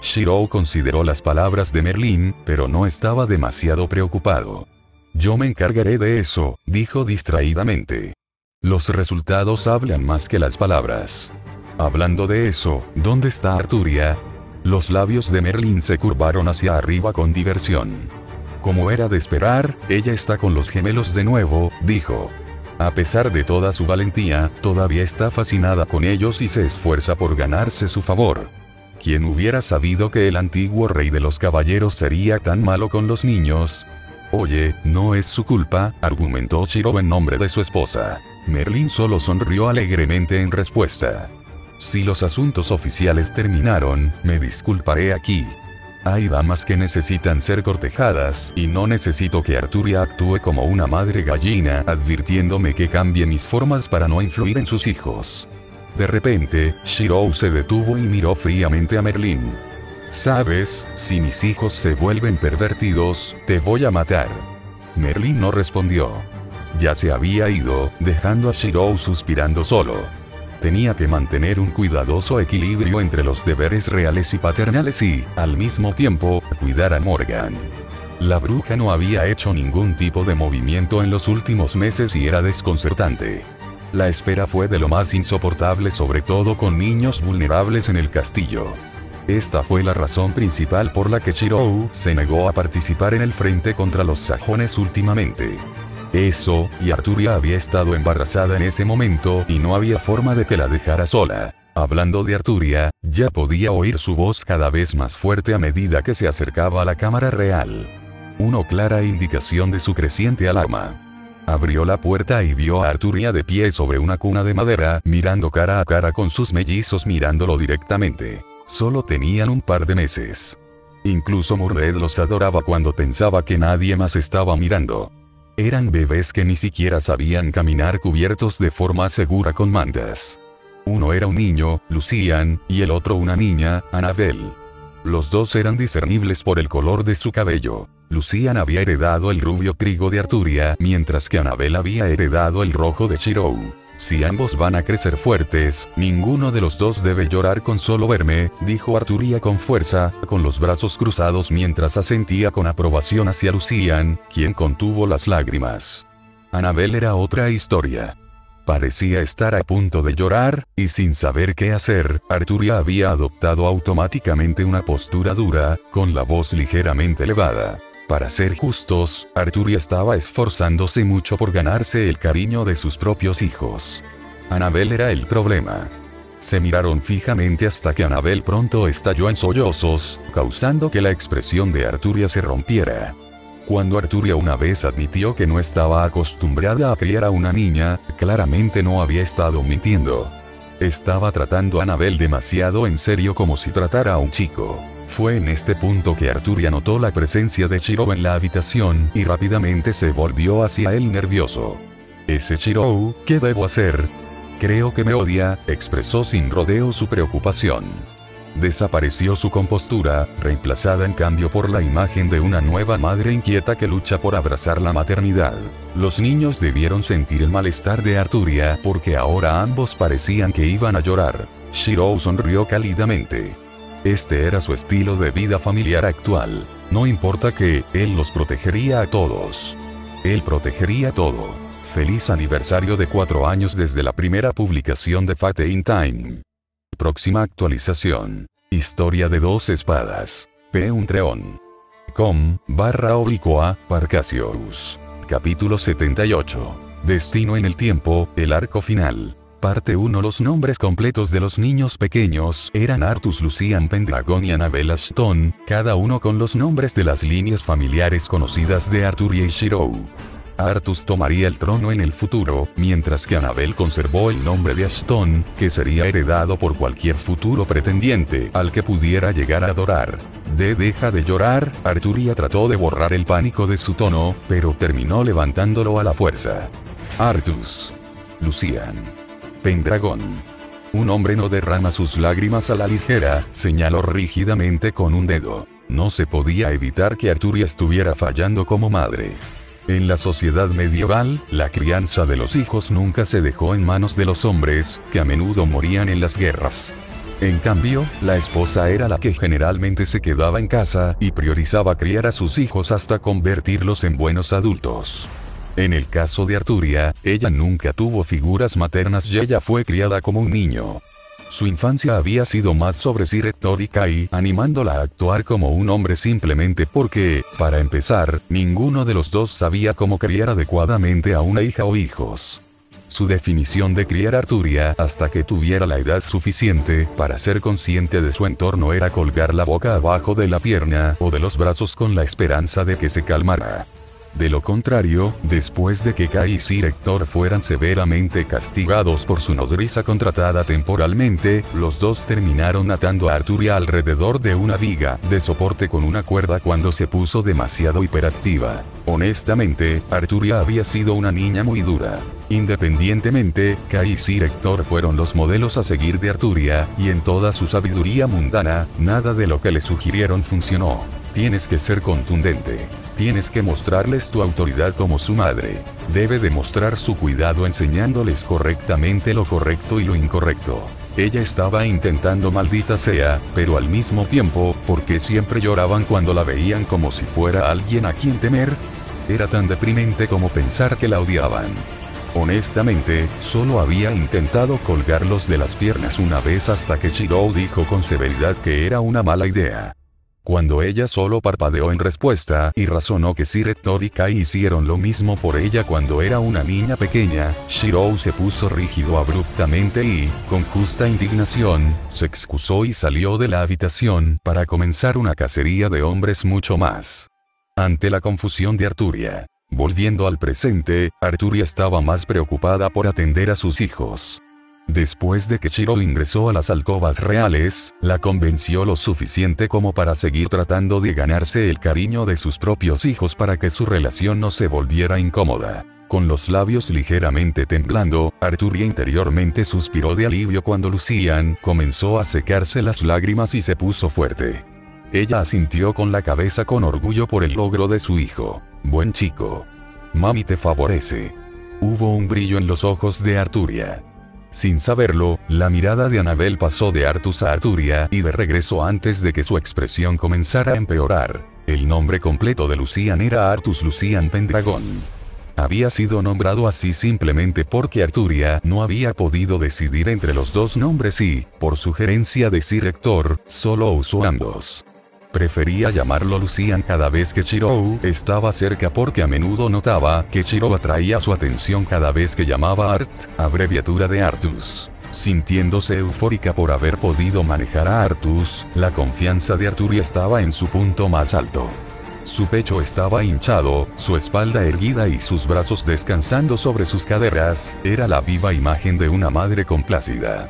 Shirou consideró las palabras de Merlín, pero no estaba demasiado preocupado. Yo me encargaré de eso, dijo distraídamente. Los resultados hablan más que las palabras. Hablando de eso, ¿dónde está Arturia? Los labios de Merlin se curvaron hacia arriba con diversión. Como era de esperar, ella está con los gemelos de nuevo, dijo. A pesar de toda su valentía, todavía está fascinada con ellos y se esfuerza por ganarse su favor. ¿Quién hubiera sabido que el antiguo rey de los caballeros sería tan malo con los niños? Oye, no es su culpa, argumentó Shiro en nombre de su esposa. Merlin solo sonrió alegremente en respuesta. Si los asuntos oficiales terminaron, me disculparé aquí. Hay damas que necesitan ser cortejadas, y no necesito que Arturia actúe como una madre gallina, advirtiéndome que cambie mis formas para no influir en sus hijos. De repente, Shiro se detuvo y miró fríamente a Merlin. Sabes, si mis hijos se vuelven pervertidos, te voy a matar. Merlin no respondió. Ya se había ido, dejando a Shiro suspirando solo. Tenía que mantener un cuidadoso equilibrio entre los deberes reales y paternales y, al mismo tiempo, cuidar a Morgan. La bruja no había hecho ningún tipo de movimiento en los últimos meses y era desconcertante. La espera fue de lo más insoportable, sobre todo con niños vulnerables en el castillo. Esta fue la razón principal por la que Shiro se negó a participar en el frente contra los sajones últimamente. Eso, y Arturia había estado embarazada en ese momento y no había forma de que la dejara sola. Hablando de Arturia, ya podía oír su voz cada vez más fuerte a medida que se acercaba a la cámara real. Una clara indicación de su creciente alarma. Abrió la puerta y vio a Arturia de pie sobre una cuna de madera, mirando cara a cara con sus mellizos mirándolo directamente. Solo tenían un par de meses. Incluso Mordred los adoraba cuando pensaba que nadie más estaba mirando. Eran bebés que ni siquiera sabían caminar cubiertos de forma segura con mantas. Uno era un niño, Lucian, y el otro una niña, Annabelle. Los dos eran discernibles por el color de su cabello. Lucian había heredado el rubio trigo de Arturia, mientras que Annabelle había heredado el rojo de Shiro. Si ambos van a crecer fuertes, ninguno de los dos debe llorar con solo verme, dijo Arturia con fuerza, con los brazos cruzados mientras asentía con aprobación hacia Lucian, quien contuvo las lágrimas. Annabelle era otra historia. Parecía estar a punto de llorar, y sin saber qué hacer, Arturia había adoptado automáticamente una postura dura, con la voz ligeramente elevada. Para ser justos, Arturia estaba esforzándose mucho por ganarse el cariño de sus propios hijos. Annabelle era el problema. Se miraron fijamente hasta que Annabelle pronto estalló en sollozos, causando que la expresión de Arturia se rompiera. Cuando Arturia una vez admitió que no estaba acostumbrada a criar a una niña, claramente no había estado mintiendo. Estaba tratando a Annabelle demasiado en serio, como si tratara a un chico. Fue en este punto que Arturia notó la presencia de Shiro en la habitación y rápidamente se volvió hacia él nervioso. «¿Ese Shiro? ¿Qué debo hacer?» «Creo que me odia», expresó sin rodeo su preocupación. Desapareció su compostura, reemplazada en cambio por la imagen de una nueva madre inquieta que lucha por abrazar la maternidad. Los niños debieron sentir el malestar de Arturia porque ahora ambos parecían que iban a llorar. Shiro sonrió cálidamente. Este era su estilo de vida familiar actual. No importa que, él los protegería a todos. Él protegería todo. Feliz aniversario de 4 años desde la primera publicación de Fate in Time. Próxima actualización. Historia de 2 espadas. P. com/Parcasius. Capítulo 78. Destino en el tiempo, el arco final. Parte 1. Los nombres completos de los niños pequeños eran Artus, Lucian, Pendragon y Annabelle Ashton, cada uno con los nombres de las líneas familiares conocidas de Arturia y Shiro. Artus tomaría el trono en el futuro, mientras que Annabelle conservó el nombre de Ashton, que sería heredado por cualquier futuro pretendiente al que pudiera llegar a adorar. Deja de llorar, Arturia trató de borrar el pánico de su tono, pero terminó levantándolo a la fuerza. Artus. Lucian. Pendragon. Un hombre no derrama sus lágrimas a la ligera, señaló rígidamente con un dedo. No se podía evitar que Arturia estuviera fallando como madre. En la sociedad medieval, la crianza de los hijos nunca se dejó en manos de los hombres, que a menudo morían en las guerras. En cambio, la esposa era la que generalmente se quedaba en casa y priorizaba criar a sus hijos hasta convertirlos en buenos adultos. En el caso de Arturia, ella nunca tuvo figuras maternas y ella fue criada como un niño. Su infancia había sido más sobre Sir Hector y Kai, animándola a actuar como un hombre simplemente porque, para empezar, ninguno de los dos sabía cómo criar adecuadamente a una hija o hijos. Su definición de criar a Arturia hasta que tuviera la edad suficiente para ser consciente de su entorno era colgar la boca abajo de la pierna o de los brazos con la esperanza de que se calmara. De lo contrario, después de que Kai y Sir Hector fueran severamente castigados por su nodriza contratada temporalmente, los dos terminaron atando a Arturia alrededor de una viga de soporte con una cuerda cuando se puso demasiado hiperactiva. Honestamente, Arturia había sido una niña muy dura. Independientemente, Kai y Sir Hector fueron los modelos a seguir de Arturia, y en toda su sabiduría mundana, nada de lo que le sugirieron funcionó. Tienes que ser contundente. Tienes que mostrarles tu autoridad como su madre. Debe demostrar su cuidado enseñándoles correctamente lo correcto y lo incorrecto. Ella estaba intentando, maldita sea, pero al mismo tiempo, ¿por qué siempre lloraban cuando la veían como si fuera alguien a quien temer? Era tan deprimente como pensar que la odiaban. Honestamente, solo había intentado colgarlos de las piernas una vez hasta que Shirou dijo con severidad que era una mala idea. Cuando ella solo parpadeó en respuesta y razonó que Sir Hector y Kai hicieron lo mismo por ella cuando era una niña pequeña, Shirou se puso rígido abruptamente y, con justa indignación, se excusó y salió de la habitación para comenzar una cacería de hombres mucho más. Ante la confusión de Arturia. Volviendo al presente, Arturia estaba más preocupada por atender a sus hijos. Después de que Shirou ingresó a las alcobas reales, la convenció lo suficiente como para seguir tratando de ganarse el cariño de sus propios hijos para que su relación no se volviera incómoda. Con los labios ligeramente temblando, Arturia interiormente suspiró de alivio cuando Lucian comenzó a secarse las lágrimas y se puso fuerte. Ella asintió con la cabeza con orgullo por el logro de su hijo. Buen chico. Mami te favorece. Hubo un brillo en los ojos de Arturia. Sin saberlo, la mirada de Annabel pasó de Artus a Arturia y de regreso antes de que su expresión comenzara a empeorar. El nombre completo de Lucian era Artus Lucian Pendragon. Había sido nombrado así simplemente porque Arturia no había podido decidir entre los dos nombres y, por sugerencia de Sir Hector, solo usó ambos. Prefería llamarlo Lucian cada vez que Shirou estaba cerca porque a menudo notaba que Shirou atraía su atención cada vez que llamaba Art, abreviatura de Artus. Sintiéndose eufórica por haber podido manejar a Artus, la confianza de Arturia estaba en su punto más alto. Su pecho estaba hinchado, su espalda erguida y sus brazos descansando sobre sus caderas, era la viva imagen de una madre complacida.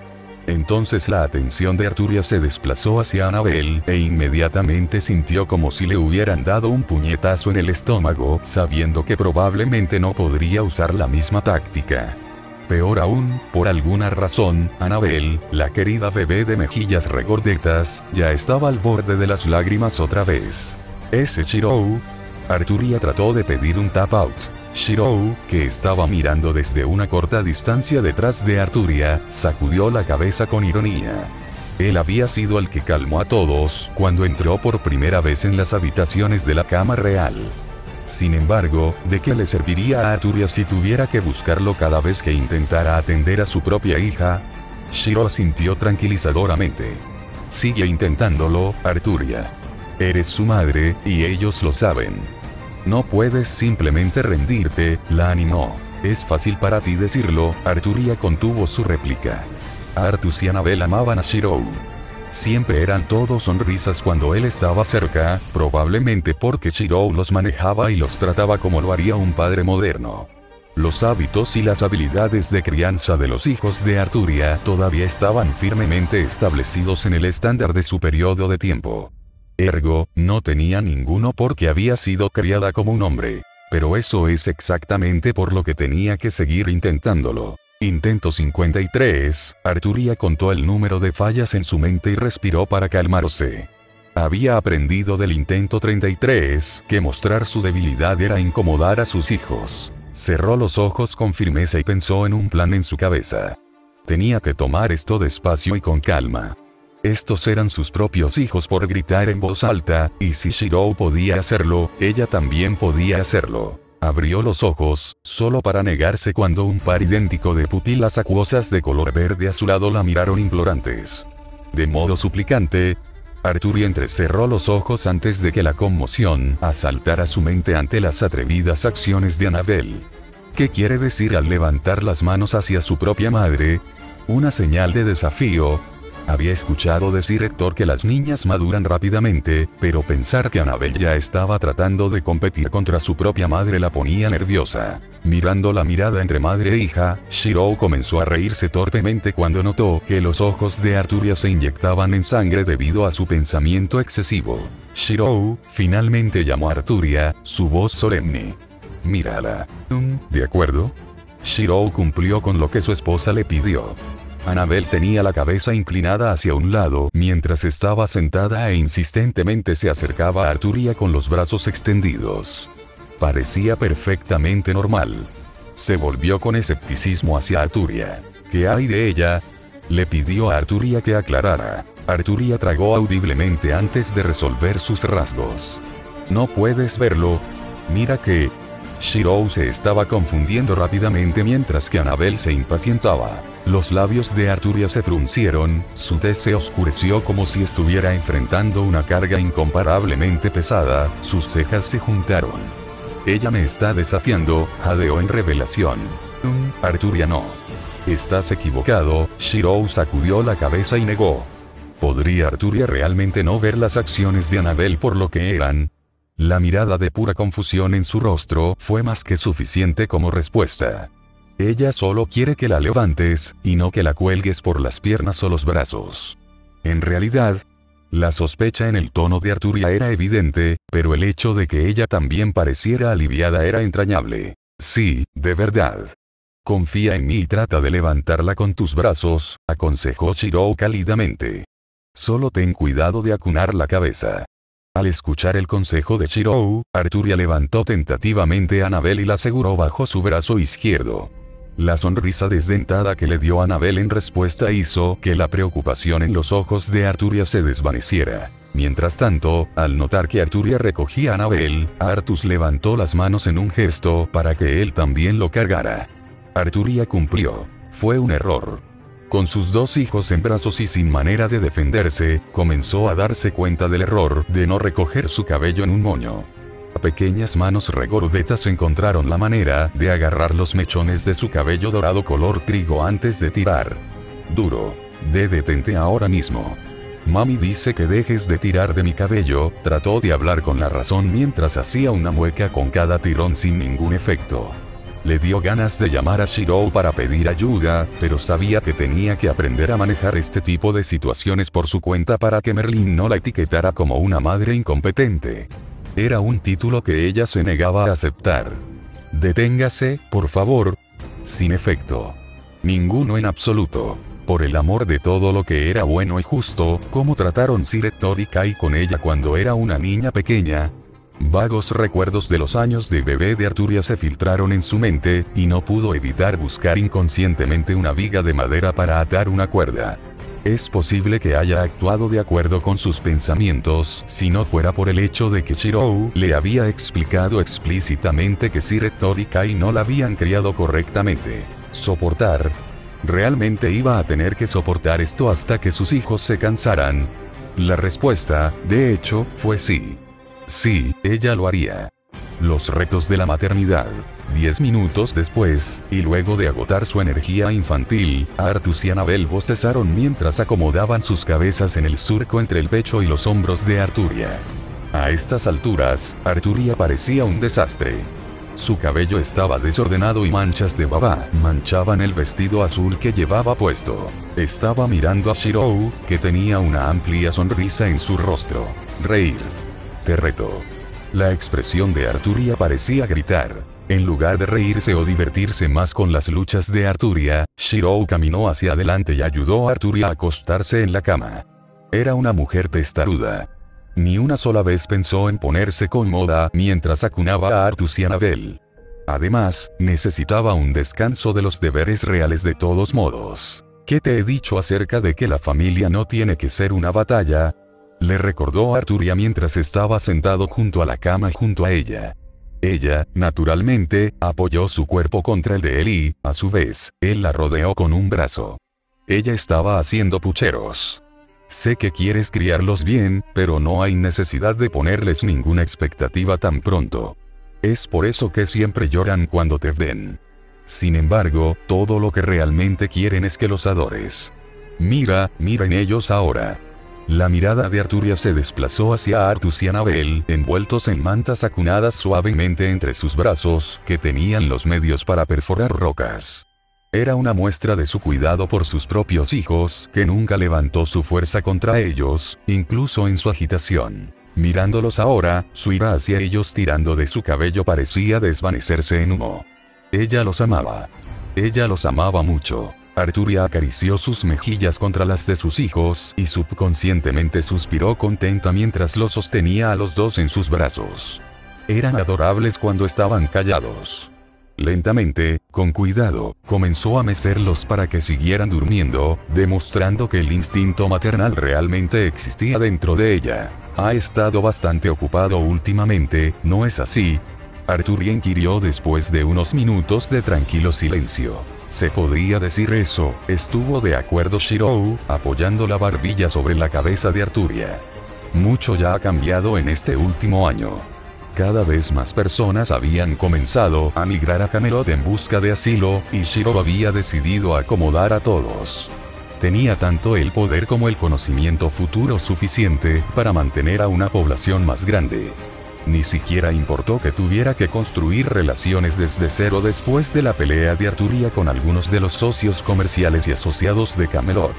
Entonces la atención de Arturia se desplazó hacia Annabel, e inmediatamente sintió como si le hubieran dado un puñetazo en el estómago, sabiendo que probablemente no podría usar la misma táctica. Peor aún, por alguna razón, Annabel, la querida bebé de mejillas regordetas, ya estaba al borde de las lágrimas otra vez. ¿Ese Shirou? Arturia trató de pedir un tap-out. Shirou, que estaba mirando desde una corta distancia detrás de Arturia, sacudió la cabeza con ironía. Él había sido el que calmó a todos cuando entró por primera vez en las habitaciones de la cama real. Sin embargo, ¿de qué le serviría a Arturia si tuviera que buscarlo cada vez que intentara atender a su propia hija? Shirou asintió tranquilizadoramente. Sigue intentándolo, Arturia. Eres su madre, y ellos lo saben. No puedes simplemente rendirte, la animó. Es fácil para ti decirlo, Arturia contuvo su réplica. Artus y Annabel amaban a Shirou. Siempre eran todo sonrisas cuando él estaba cerca, probablemente porque Shirou los manejaba y los trataba como lo haría un padre moderno. Los hábitos y las habilidades de crianza de los hijos de Arturia todavía estaban firmemente establecidos en el estándar de su periodo de tiempo. Ergo, no tenía ninguno porque había sido criada como un hombre. Pero eso es exactamente por lo que tenía que seguir intentándolo. Intento 53, Arturia contó el número de fallas en su mente y respiró para calmarse. Había aprendido del intento 33 que mostrar su debilidad era incomodar a sus hijos. Cerró los ojos con firmeza y pensó en un plan en su cabeza. Tenía que tomar esto despacio y con calma. Estos eran sus propios hijos por gritar en voz alta, y si Shirou podía hacerlo, ella también podía hacerlo. Abrió los ojos, solo para negarse cuando un par idéntico de pupilas acuosas de color verde azulado la miraron implorantes. De modo suplicante, Arturia entrecerró los ojos antes de que la conmoción asaltara su mente ante las atrevidas acciones de Annabelle. ¿Qué quiere decir al levantar las manos hacia su propia madre? ¿Una señal de desafío? Había escuchado decir Héctor que las niñas maduran rápidamente, pero pensar que Annabelle ya estaba tratando de competir contra su propia madre la ponía nerviosa. Mirando la mirada entre madre e hija, Shirou comenzó a reírse torpemente cuando notó que los ojos de Arturia se inyectaban en sangre debido a su pensamiento excesivo. Shirou finalmente llamó a Arturia, su voz solemne. Mírala. ¿De acuerdo? Shirou cumplió con lo que su esposa le pidió. Annabelle tenía la cabeza inclinada hacia un lado mientras estaba sentada e insistentemente se acercaba a Arturia con los brazos extendidos. Parecía perfectamente normal. Se volvió con escepticismo hacia Arturia. ¿Qué hay de ella? Le pidió a Arturia que aclarara. Arturia tragó audiblemente antes de resolver sus rasgos. ¿No puedes verlo? Mira que... Shirou se estaba confundiendo rápidamente mientras que Annabelle se impacientaba. Los labios de Arturia se fruncieron, su tez se oscureció como si estuviera enfrentando una carga incomparablemente pesada, sus cejas se juntaron. Ella me está desafiando, jadeó en revelación. Arturia no. Estás equivocado, Shirou sacudió la cabeza y negó. ¿Podría Arturia realmente no ver las acciones de Annabelle por lo que eran? La mirada de pura confusión en su rostro fue más que suficiente como respuesta. Ella solo quiere que la levantes, y no que la cuelgues por las piernas o los brazos. En realidad, la sospecha en el tono de Arturia era evidente, pero el hecho de que ella también pareciera aliviada era entrañable. Sí, de verdad. Confía en mí y trata de levantarla con tus brazos, aconsejó Shirou cálidamente. Solo ten cuidado de acunar la cabeza. Al escuchar el consejo de Shirou, Arturia levantó tentativamente a Annabelle y la aseguró bajo su brazo izquierdo. La sonrisa desdentada que le dio Annabelle en respuesta hizo que la preocupación en los ojos de Arturia se desvaneciera. Mientras tanto, al notar que Arturia recogía a Annabelle, Artus levantó las manos en un gesto para que él también lo cargara. Arturia cumplió. Fue un error. Con sus dos hijos en brazos y sin manera de defenderse, comenzó a darse cuenta del error de no recoger su cabello en un moño. Pequeñas manos regordetas encontraron la manera de agarrar los mechones de su cabello dorado color trigo antes de tirar. Duro. Detente ahora mismo. Mami dice que dejes de tirar de mi cabello, trató de hablar con la razón mientras hacía una mueca con cada tirón sin ningún efecto. Le dio ganas de llamar a Shirou para pedir ayuda, pero sabía que tenía que aprender a manejar este tipo de situaciones por su cuenta para que Merlin no la etiquetara como una madre incompetente. Era un título que ella se negaba a aceptar. Deténgase, por favor. Sin efecto. Ninguno en absoluto. Por el amor de todo lo que era bueno y justo, ¿cómo trataron Sir Héctor y Kai con ella cuando era una niña pequeña? Vagos recuerdos de los años de bebé de Arturia se filtraron en su mente, y no pudo evitar buscar inconscientemente una viga de madera para atar una cuerda. Es posible que haya actuado de acuerdo con sus pensamientos, si no fuera por el hecho de que Shirou le había explicado explícitamente que Sir Héctor y Kai no la habían criado correctamente. Soportar. ¿Realmente iba a tener que soportar esto hasta que sus hijos se cansaran? La respuesta, de hecho, fue sí. Sí, ella lo haría. Los retos de la maternidad. 10 minutos después, y luego de agotar su energía infantil, Artus y Annabelle bostezaron mientras acomodaban sus cabezas en el surco entre el pecho y los hombros de Arturia. A estas alturas, Arturia parecía un desastre. Su cabello estaba desordenado y manchas de baba manchaban el vestido azul que llevaba puesto. Estaba mirando a Shirou, que tenía una amplia sonrisa en su rostro. Reír. Te reto. La expresión de Arturia parecía gritar. En lugar de reírse o divertirse más con las luchas de Arturia, Shirou caminó hacia adelante y ayudó a Arturia a acostarse en la cama. Era una mujer testaruda. Ni una sola vez pensó en ponerse cómoda mientras acunaba a Artus y Annabelle. Además, necesitaba un descanso de los deberes reales de todos modos. ¿Qué te he dicho acerca de que la familia no tiene que ser una batalla? Le recordó a Arturia mientras estaba sentado junto a la cama junto a ella. Ella, naturalmente, apoyó su cuerpo contra el de él y, a su vez, él la rodeó con un brazo. Ella estaba haciendo pucheros. Sé que quieres criarlos bien, pero no hay necesidad de ponerles ninguna expectativa tan pronto. Es por eso que siempre lloran cuando te ven. Sin embargo, todo lo que realmente quieren es que los adores. Mira en ellos ahora. La mirada de Arturia se desplazó hacia Artus y Annabel, envueltos en mantas acunadas suavemente entre sus brazos, que tenían los medios para perforar rocas. Era una muestra de su cuidado por sus propios hijos, que nunca levantó su fuerza contra ellos, incluso en su agitación. Mirándolos ahora, su ira hacia ellos tirando de su cabello parecía desvanecerse en humo. Ella los amaba. Ella los amaba mucho. Arturia acarició sus mejillas contra las de sus hijos, y subconscientemente suspiró contenta mientras los sostenía a los dos en sus brazos. Eran adorables cuando estaban callados. Lentamente, con cuidado, comenzó a mecerlos para que siguieran durmiendo, demostrando que el instinto maternal realmente existía dentro de ella. Ha estado bastante ocupado últimamente, ¿no es así? Arturia inquirió después de unos minutos de tranquilo silencio. Se podría decir eso, estuvo de acuerdo Shirou, apoyando la barbilla sobre la cabeza de Arturia. Mucho ya ha cambiado en este último año. Cada vez más personas habían comenzado a migrar a Camelot en busca de asilo, y Shirou había decidido acomodar a todos. Tenía tanto el poder como el conocimiento futuro suficiente para mantener a una población más grande. Ni siquiera importó que tuviera que construir relaciones desde cero después de la pelea de Arturia con algunos de los socios comerciales y asociados de Camelot.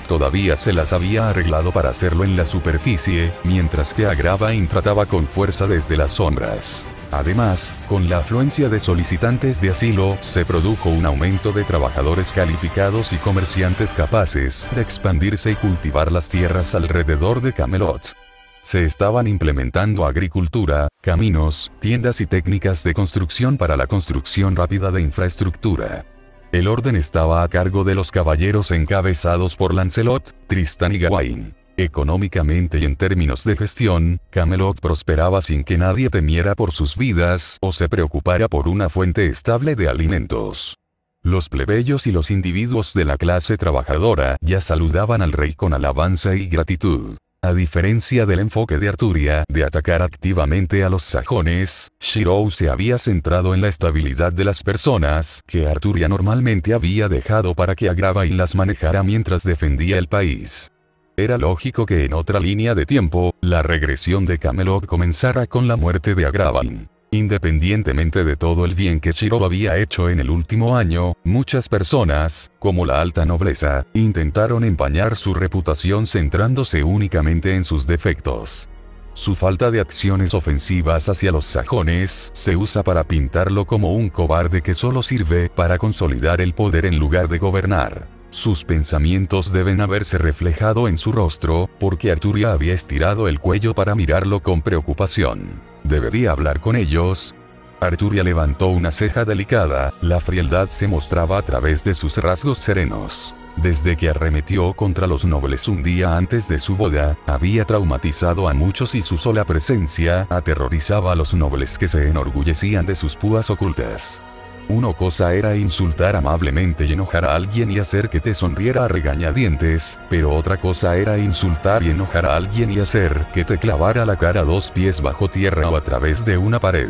Todavía se las había arreglado para hacerlo en la superficie, mientras que Agravain trataba con fuerza desde las sombras. Además, con la afluencia de solicitantes de asilo, se produjo un aumento de trabajadores calificados y comerciantes capaces de expandirse y cultivar las tierras alrededor de Camelot. Se estaban implementando agricultura, caminos, tiendas y técnicas de construcción para la construcción rápida de infraestructura. El orden estaba a cargo de los caballeros encabezados por Lancelot, Tristan y Gawain. Económicamente y en términos de gestión, Camelot prosperaba sin que nadie temiera por sus vidas o se preocupara por una fuente estable de alimentos. Los plebeyos y los individuos de la clase trabajadora ya saludaban al rey con alabanza y gratitud. A diferencia del enfoque de Arturia de atacar activamente a los sajones, Shirou se había centrado en la estabilidad de las personas, que Arturia normalmente había dejado para que Agravain las manejara mientras defendía el país. Era lógico que en otra línea de tiempo, la regresión de Camelot comenzara con la muerte de Agravain. Independientemente de todo el bien que Shirou había hecho en el último año, muchas personas, como la alta nobleza, intentaron empañar su reputación centrándose únicamente en sus defectos. Su falta de acciones ofensivas hacia los sajones se usa para pintarlo como un cobarde que solo sirve para consolidar el poder en lugar de gobernar. Sus pensamientos deben haberse reflejado en su rostro, porque Arturia había estirado el cuello para mirarlo con preocupación. ¿Debería hablar con ellos? Arturia levantó una ceja delicada, la frialdad se mostraba a través de sus rasgos serenos. Desde que arremetió contra los nobles un día antes de su boda, había traumatizado a muchos y su sola presencia aterrorizaba a los nobles que se enorgullecían de sus púas ocultas. Una cosa era insultar amablemente y enojar a alguien y hacer que te sonriera a regañadientes, pero otra cosa era insultar y enojar a alguien y hacer que te clavara la cara 2 pies bajo tierra o a través de una pared.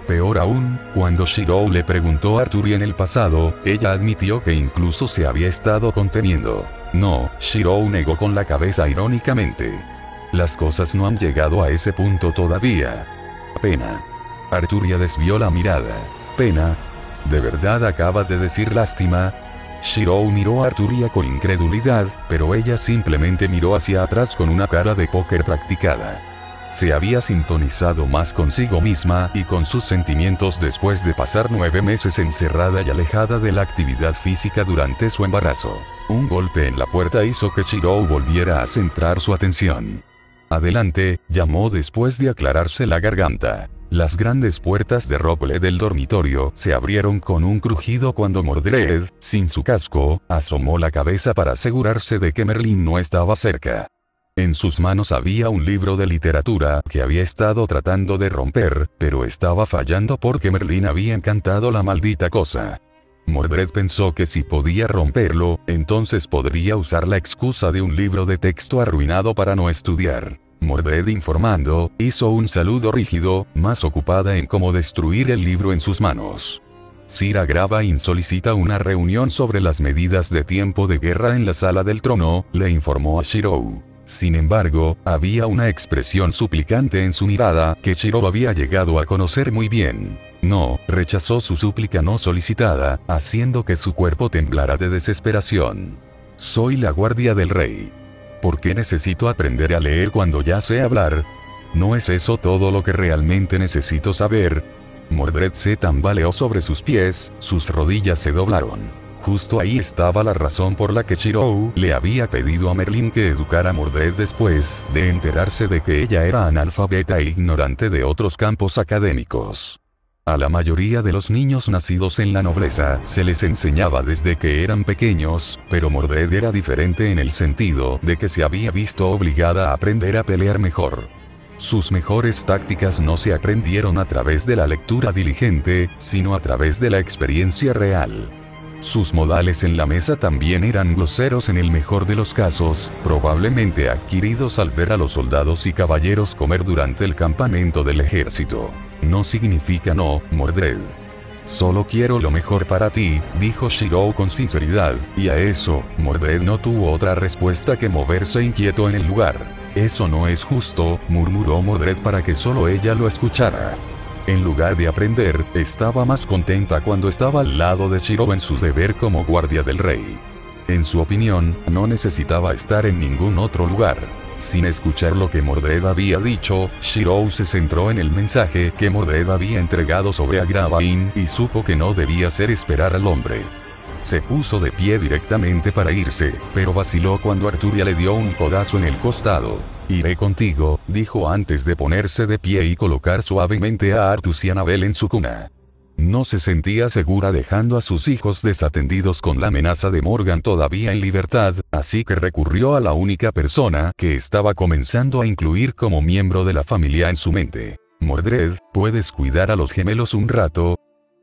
Peor aún, cuando Shirou le preguntó a Arturia en el pasado, ella admitió que incluso se había estado conteniendo. No, Shirou negó con la cabeza irónicamente. Las cosas no han llegado a ese punto todavía. Pena. Arturia desvió la mirada. Pena. ¿De verdad acaba de decir lástima? Shirou miró a Arturia con incredulidad, pero ella simplemente miró hacia atrás con una cara de póker practicada. Se había sintonizado más consigo misma y con sus sentimientos después de pasar 9 meses encerrada y alejada de la actividad física durante su embarazo. Un golpe en la puerta hizo que Shirou volviera a centrar su atención. Adelante, llamó después de aclararse la garganta. Las grandes puertas de roble del dormitorio se abrieron con un crujido cuando Mordred, sin su casco, asomó la cabeza para asegurarse de que Merlin no estaba cerca. En sus manos había un libro de literatura que había estado tratando de romper, pero estaba fallando porque Merlín había encantado la maldita cosa. Mordred pensó que si podía romperlo, entonces podría usar la excusa de un libro de texto arruinado para no estudiar. Mordred, informando, hizo un saludo rígido, más ocupada en cómo destruir el libro en sus manos. Sir Agravain solicita una reunión sobre las medidas de tiempo de guerra en la sala del trono, le informó a Shirou. Sin embargo, había una expresión suplicante en su mirada que Shirou había llegado a conocer muy bien. No, rechazó su súplica no solicitada, haciendo que su cuerpo temblara de desesperación. Soy la guardia del rey. ¿Por qué necesito aprender a leer cuando ya sé hablar? ¿No es eso todo lo que realmente necesito saber? Mordred se tambaleó sobre sus pies, sus rodillas se doblaron. Justo ahí estaba la razón por la que Shirou le había pedido a Merlín que educara a Mordred después de enterarse de que ella era analfabeta e ignorante de otros campos académicos. A la mayoría de los niños nacidos en la nobleza se les enseñaba desde que eran pequeños, pero Mordred era diferente en el sentido de que se había visto obligada a aprender a pelear mejor. Sus mejores tácticas no se aprendieron a través de la lectura diligente, sino a través de la experiencia real. Sus modales en la mesa también eran groseros en el mejor de los casos, probablemente adquiridos al ver a los soldados y caballeros comer durante el campamento del ejército. No significa no, Mordred. Solo quiero lo mejor para ti, dijo Shirou con sinceridad, y a eso, Mordred no tuvo otra respuesta que moverse inquieto en el lugar. Eso no es justo, murmuró Mordred para que solo ella lo escuchara. En lugar de aprender, estaba más contenta cuando estaba al lado de Shirou en su deber como guardia del rey. En su opinión, no necesitaba estar en ningún otro lugar. Sin escuchar lo que Mordred había dicho, Shirou se centró en el mensaje que Mordred había entregado sobre Agravain y supo que no debía hacer esperar al hombre. Se puso de pie directamente para irse, pero vaciló cuando Arturia le dio un codazo en el costado. Iré contigo, dijo antes de ponerse de pie y colocar suavemente a Artus y Annabel en su cuna. No se sentía segura dejando a sus hijos desatendidos con la amenaza de Morgan todavía en libertad, así que recurrió a la única persona que estaba comenzando a incluir como miembro de la familia en su mente. Mordred, ¿puedes cuidar a los gemelos un rato?,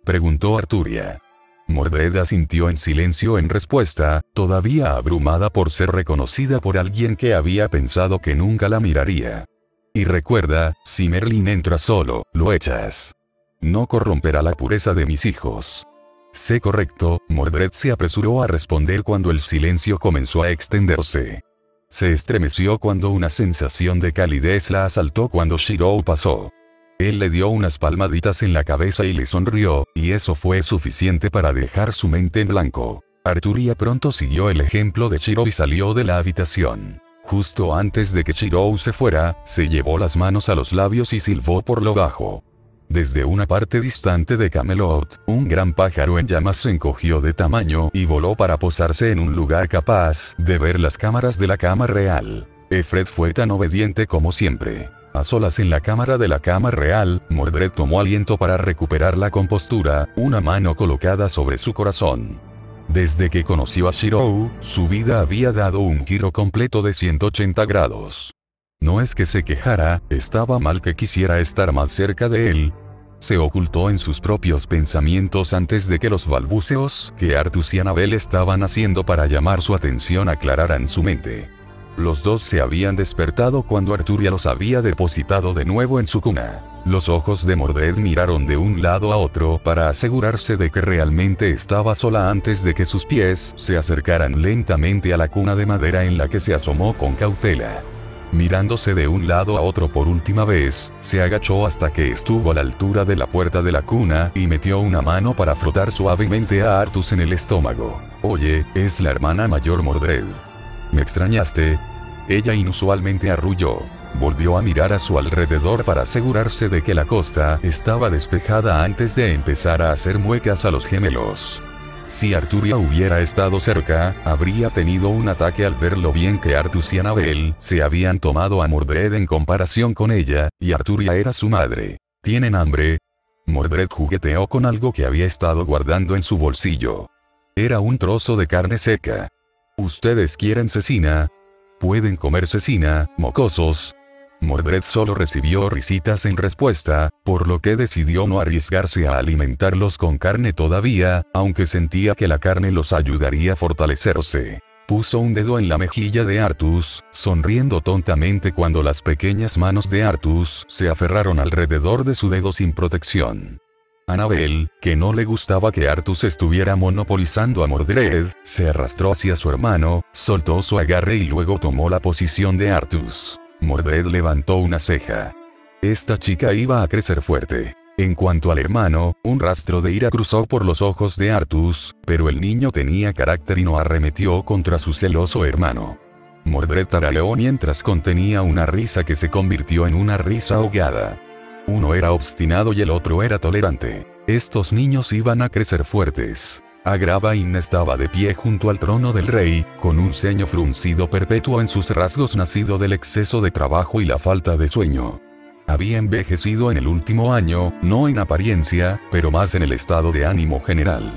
preguntó Arturia. Mordred asintió en silencio en respuesta, todavía abrumada por ser reconocida por alguien que había pensado que nunca la miraría. Y recuerda, si Merlín entra solo, lo echas. No corromperá la pureza de mis hijos. Sé correcto, Mordred se apresuró a responder cuando el silencio comenzó a extenderse. Se estremeció cuando una sensación de calidez la asaltó cuando Shirou pasó. Él le dio unas palmaditas en la cabeza y le sonrió, y eso fue suficiente para dejar su mente en blanco. Arturia pronto siguió el ejemplo de Shirou y salió de la habitación. Justo antes de que Shirou se fuera, se llevó las manos a los labios y silbó por lo bajo. Desde una parte distante de Camelot, un gran pájaro en llamas se encogió de tamaño y voló para posarse en un lugar capaz de ver las cámaras de la Cámara Real. Efred fue tan obediente como siempre. A solas en la cámara de la Cámara Real, Mordred tomó aliento para recuperar la compostura, una mano colocada sobre su corazón. Desde que conoció a Shirou, su vida había dado un giro completo de 180 grados. No es que se quejara, estaba mal que quisiera estar más cerca de él. Se ocultó en sus propios pensamientos antes de que los balbuceos que Artus y Annabel estaban haciendo para llamar su atención aclararan su mente. Los dos se habían despertado cuando Arturia los había depositado de nuevo en su cuna. Los ojos de Mordred miraron de un lado a otro para asegurarse de que realmente estaba sola antes de que sus pies se acercaran lentamente a la cuna de madera en la que se asomó con cautela. Mirándose de un lado a otro por última vez, se agachó hasta que estuvo a la altura de la puerta de la cuna y metió una mano para frotar suavemente a Artus en el estómago. Oye, es la hermana mayor Mordred. ¿Me extrañaste? Ella inusualmente arrulló. Volvió a mirar a su alrededor para asegurarse de que la costa estaba despejada antes de empezar a hacer muecas a los gemelos. Si Arturia hubiera estado cerca, habría tenido un ataque al ver lo bien que Artus y Annabel se habían tomado a Mordred en comparación con ella, y Arturia era su madre. ¿Tienen hambre? Mordred jugueteó con algo que había estado guardando en su bolsillo. Era un trozo de carne seca. ¿Ustedes quieren cecina? Pueden comer cecina, mocosos. Mordred solo recibió risitas en respuesta, por lo que decidió no arriesgarse a alimentarlos con carne todavía, aunque sentía que la carne los ayudaría a fortalecerse. Puso un dedo en la mejilla de Artus, sonriendo tontamente cuando las pequeñas manos de Artus se aferraron alrededor de su dedo sin protección. Annabel, que no le gustaba que Artus estuviera monopolizando a Mordred, se arrastró hacia su hermano, soltó su agarre y luego tomó la posición de Artus. Mordred levantó una ceja. Esta chica iba a crecer fuerte. En cuanto al hermano, un rastro de ira cruzó por los ojos de Artus, pero el niño tenía carácter y no arremetió contra su celoso hermano. Mordred tarareó mientras contenía una risa que se convirtió en una risa ahogada. Uno era obstinado y el otro era tolerante. Estos niños iban a crecer fuertes. Agravain estaba de pie junto al trono del rey, con un ceño fruncido perpetuo en sus rasgos nacido del exceso de trabajo y la falta de sueño. Había envejecido en el último año, no en apariencia, pero más en el estado de ánimo general.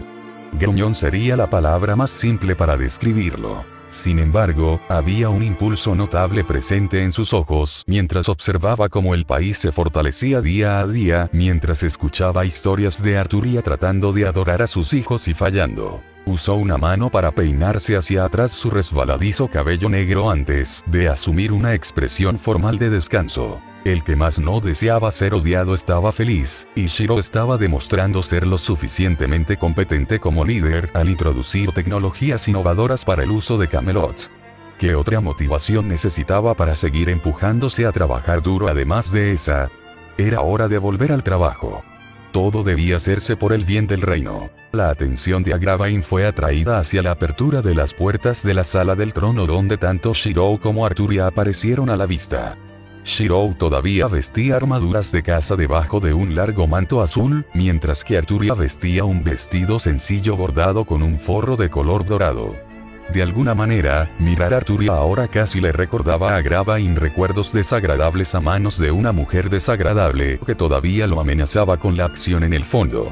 Gruñón sería la palabra más simple para describirlo. Sin embargo, había un impulso notable presente en sus ojos mientras observaba cómo el país se fortalecía día a día, mientras escuchaba historias de Arturia tratando de adorar a sus hijos y fallando. Usó una mano para peinarse hacia atrás su resbaladizo cabello negro antes de asumir una expresión formal de descanso. El que más no deseaba ser odiado estaba feliz, y Shiro estaba demostrando ser lo suficientemente competente como líder al introducir tecnologías innovadoras para el uso de Camelot. ¿Qué otra motivación necesitaba para seguir empujándose a trabajar duro además de esa? Era hora de volver al trabajo. Todo debía hacerse por el bien del reino. La atención de Agravain fue atraída hacia la apertura de las puertas de la sala del trono donde tanto Shiro como Arturia aparecieron a la vista. Shiro todavía vestía armaduras de caza debajo de un largo manto azul, mientras que Arturia vestía un vestido sencillo bordado con un forro de color dorado. De alguna manera, mirar a Arturia ahora casi le recordaba a Agravain recuerdos desagradables a manos de una mujer desagradable que todavía lo amenazaba con la acción en el fondo.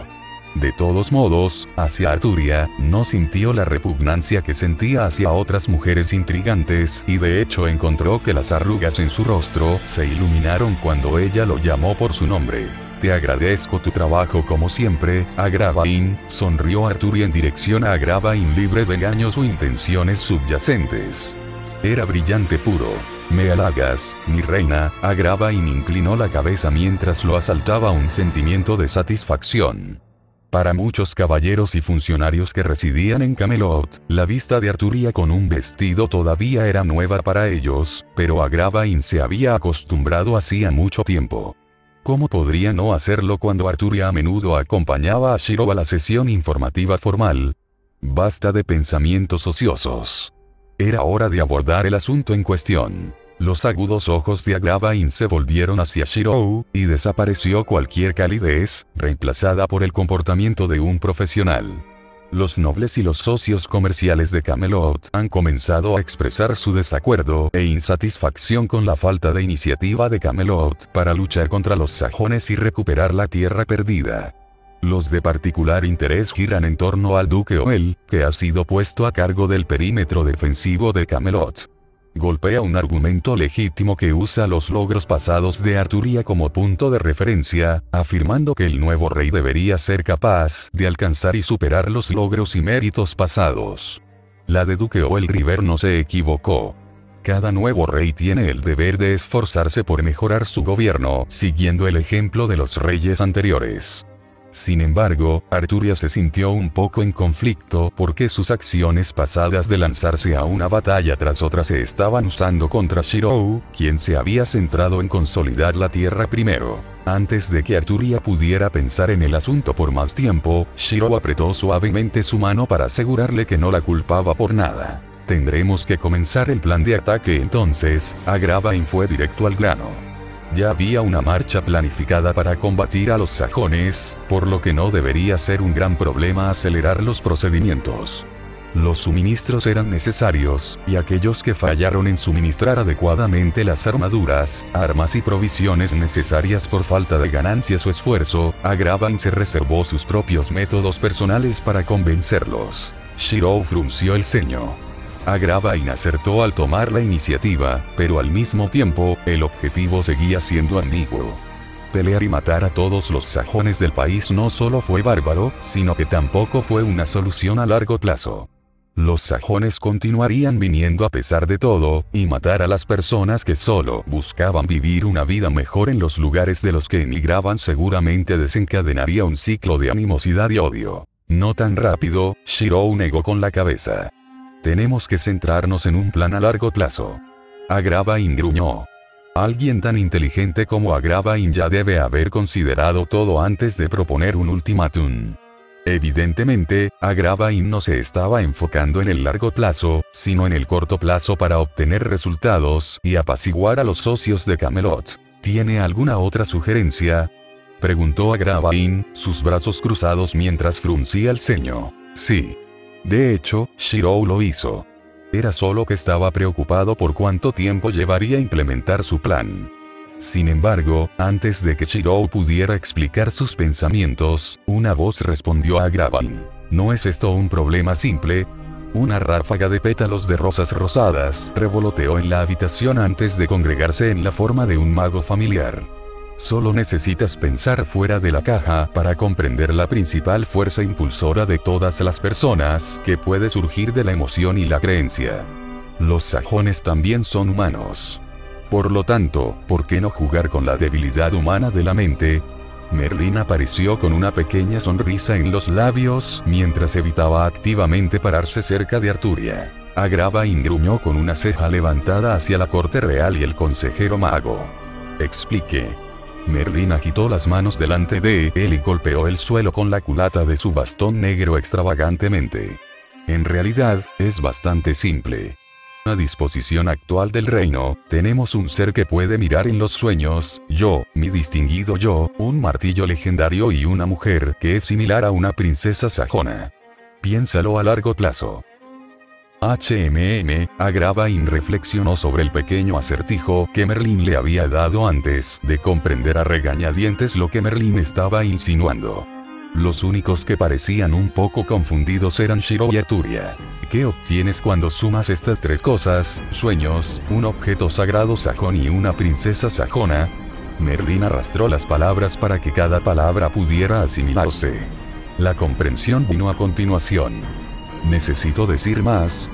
De todos modos, hacia Arturia, no sintió la repugnancia que sentía hacia otras mujeres intrigantes, y de hecho encontró que las arrugas en su rostro se iluminaron cuando ella lo llamó por su nombre. Te agradezco tu trabajo como siempre, Agravain, sonrió Arturia en dirección a Agravain libre de engaños o intenciones subyacentes. Era brillante puro. Me halagas, mi reina, Agravain inclinó la cabeza mientras lo asaltaba un sentimiento de satisfacción. Para muchos caballeros y funcionarios que residían en Camelot, la vista de Arturia con un vestido todavía era nueva para ellos, pero Agravain se había acostumbrado hacía mucho tiempo. ¿Cómo podría no hacerlo cuando Arturia a menudo acompañaba a Shiro a la sesión informativa formal? Basta de pensamientos ociosos. Era hora de abordar el asunto en cuestión. Los agudos ojos de Agravain se volvieron hacia Shiro, y desapareció cualquier calidez, reemplazada por el comportamiento de un profesional. Los nobles y los socios comerciales de Camelot han comenzado a expresar su desacuerdo e insatisfacción con la falta de iniciativa de Camelot para luchar contra los sajones y recuperar la tierra perdida. Los de particular interés giran en torno al duque Oel, que ha sido puesto a cargo del perímetro defensivo de Camelot. Golpea un argumento legítimo que usa los logros pasados de Arturia como punto de referencia, afirmando que el nuevo rey debería ser capaz de alcanzar y superar los logros y méritos pasados. La de Duque Oel River no se equivocó. Cada nuevo rey tiene el deber de esforzarse por mejorar su gobierno, siguiendo el ejemplo de los reyes anteriores. Sin embargo, Arturia se sintió un poco en conflicto porque sus acciones pasadas de lanzarse a una batalla tras otra se estaban usando contra Shiro, quien se había centrado en consolidar la tierra primero. Antes de que Arturia pudiera pensar en el asunto por más tiempo, Shiro apretó suavemente su mano para asegurarle que no la culpaba por nada. Tendremos que comenzar el plan de ataque entonces, Agravain fue directo al grano. Ya había una marcha planificada para combatir a los sajones, por lo que no debería ser un gran problema acelerar los procedimientos. Los suministros eran necesarios, y aquellos que fallaron en suministrar adecuadamente las armaduras, armas y provisiones necesarias por falta de ganancias o esfuerzo, Agravain se reservó sus propios métodos personales para convencerlos. Shiro frunció el ceño. Agravain acertó al tomar la iniciativa, pero al mismo tiempo, el objetivo seguía siendo ambiguo. Pelear y matar a todos los sajones del país no solo fue bárbaro, sino que tampoco fue una solución a largo plazo. Los sajones continuarían viniendo a pesar de todo, y matar a las personas que solo buscaban vivir una vida mejor en los lugares de los que emigraban seguramente desencadenaría un ciclo de animosidad y odio. No tan rápido, Shirou negó con la cabeza. Tenemos que centrarnos en un plan a largo plazo. Agravain gruñó. Alguien tan inteligente como Agravain ya debe haber considerado todo antes de proponer un ultimátum. Evidentemente, Agravain no se estaba enfocando en el largo plazo, sino en el corto plazo para obtener resultados y apaciguar a los socios de Camelot. ¿Tiene alguna otra sugerencia?, preguntó Agravain, sus brazos cruzados mientras fruncía el ceño. Sí. De hecho, Shirou lo hizo. Era solo que estaba preocupado por cuánto tiempo llevaría a implementar su plan. Sin embargo, antes de que Shirou pudiera explicar sus pensamientos, una voz respondió a Agravain. ¿No es esto un problema simple? Una ráfaga de pétalos de rosas rosadas revoloteó en la habitación antes de congregarse en la forma de un mago familiar. Solo necesitas pensar fuera de la caja para comprender la principal fuerza impulsora de todas las personas, que puede surgir de la emoción y la creencia. Los sajones también son humanos. Por lo tanto, ¿por qué no jugar con la debilidad humana de la mente? Merlín apareció con una pequeña sonrisa en los labios mientras evitaba activamente pararse cerca de Arturia. Agravain gruñó con una ceja levantada hacia la corte real y el consejero mago. Explique. Merlín agitó las manos delante de él y golpeó el suelo con la culata de su bastón negro extravagantemente. En realidad, es bastante simple. En la disposición actual del reino, tenemos un ser que puede mirar en los sueños, yo, mi distinguido yo, un martillo legendario y una mujer que es similar a una princesa sajona. Piénsalo a largo plazo. Agravain reflexionó sobre el pequeño acertijo que Merlín le había dado antes de comprender a regañadientes lo que Merlín estaba insinuando. Los únicos que parecían un poco confundidos eran Shirou y Arturia. ¿Qué obtienes cuando sumas estas tres cosas, sueños, un objeto sagrado sajón y una princesa sajona? Merlín arrastró las palabras para que cada palabra pudiera asimilarse. La comprensión vino a continuación. ¿Necesito decir más?,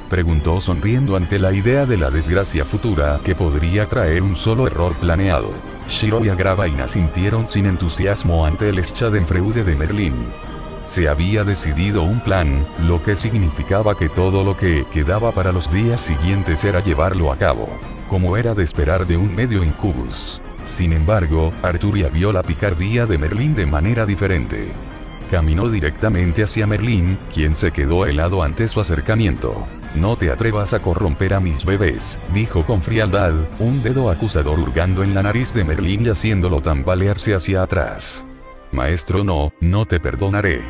preguntó sonriendo ante la idea de la desgracia futura que podría traer un solo error planeado. Shirou y Agravain asintieron sin entusiasmo ante el schadenfreude de Merlín. Se había decidido un plan, lo que significaba que todo lo que quedaba para los días siguientes era llevarlo a cabo, como era de esperar de un medio incubus. Sin embargo, Arturia vio la picardía de Merlín de manera diferente. Caminó directamente hacia Merlín, quien se quedó helado ante su acercamiento. No te atrevas a corromper a mis bebés, dijo con frialdad, un dedo acusador hurgando en la nariz de Merlín y haciéndolo tambalearse hacia atrás. Maestro, no te perdonaré.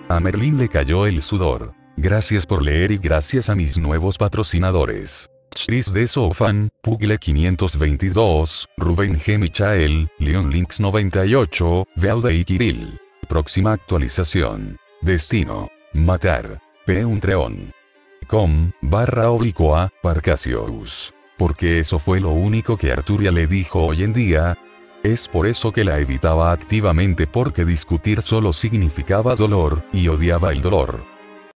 A Merlín le cayó el sudor. Gracias por leer y gracias a mis nuevos patrocinadores. Chris de Sofan, Pugle 522, Rubén G. Michael, Leon Links 98, Beaude y Kirill. Próxima actualización. Destino. Matar. P. com// Parcasius. Porque eso fue lo único que Arturia le dijo hoy en día. Es por eso que la evitaba activamente, porque discutir solo significaba dolor, y odiaba el dolor.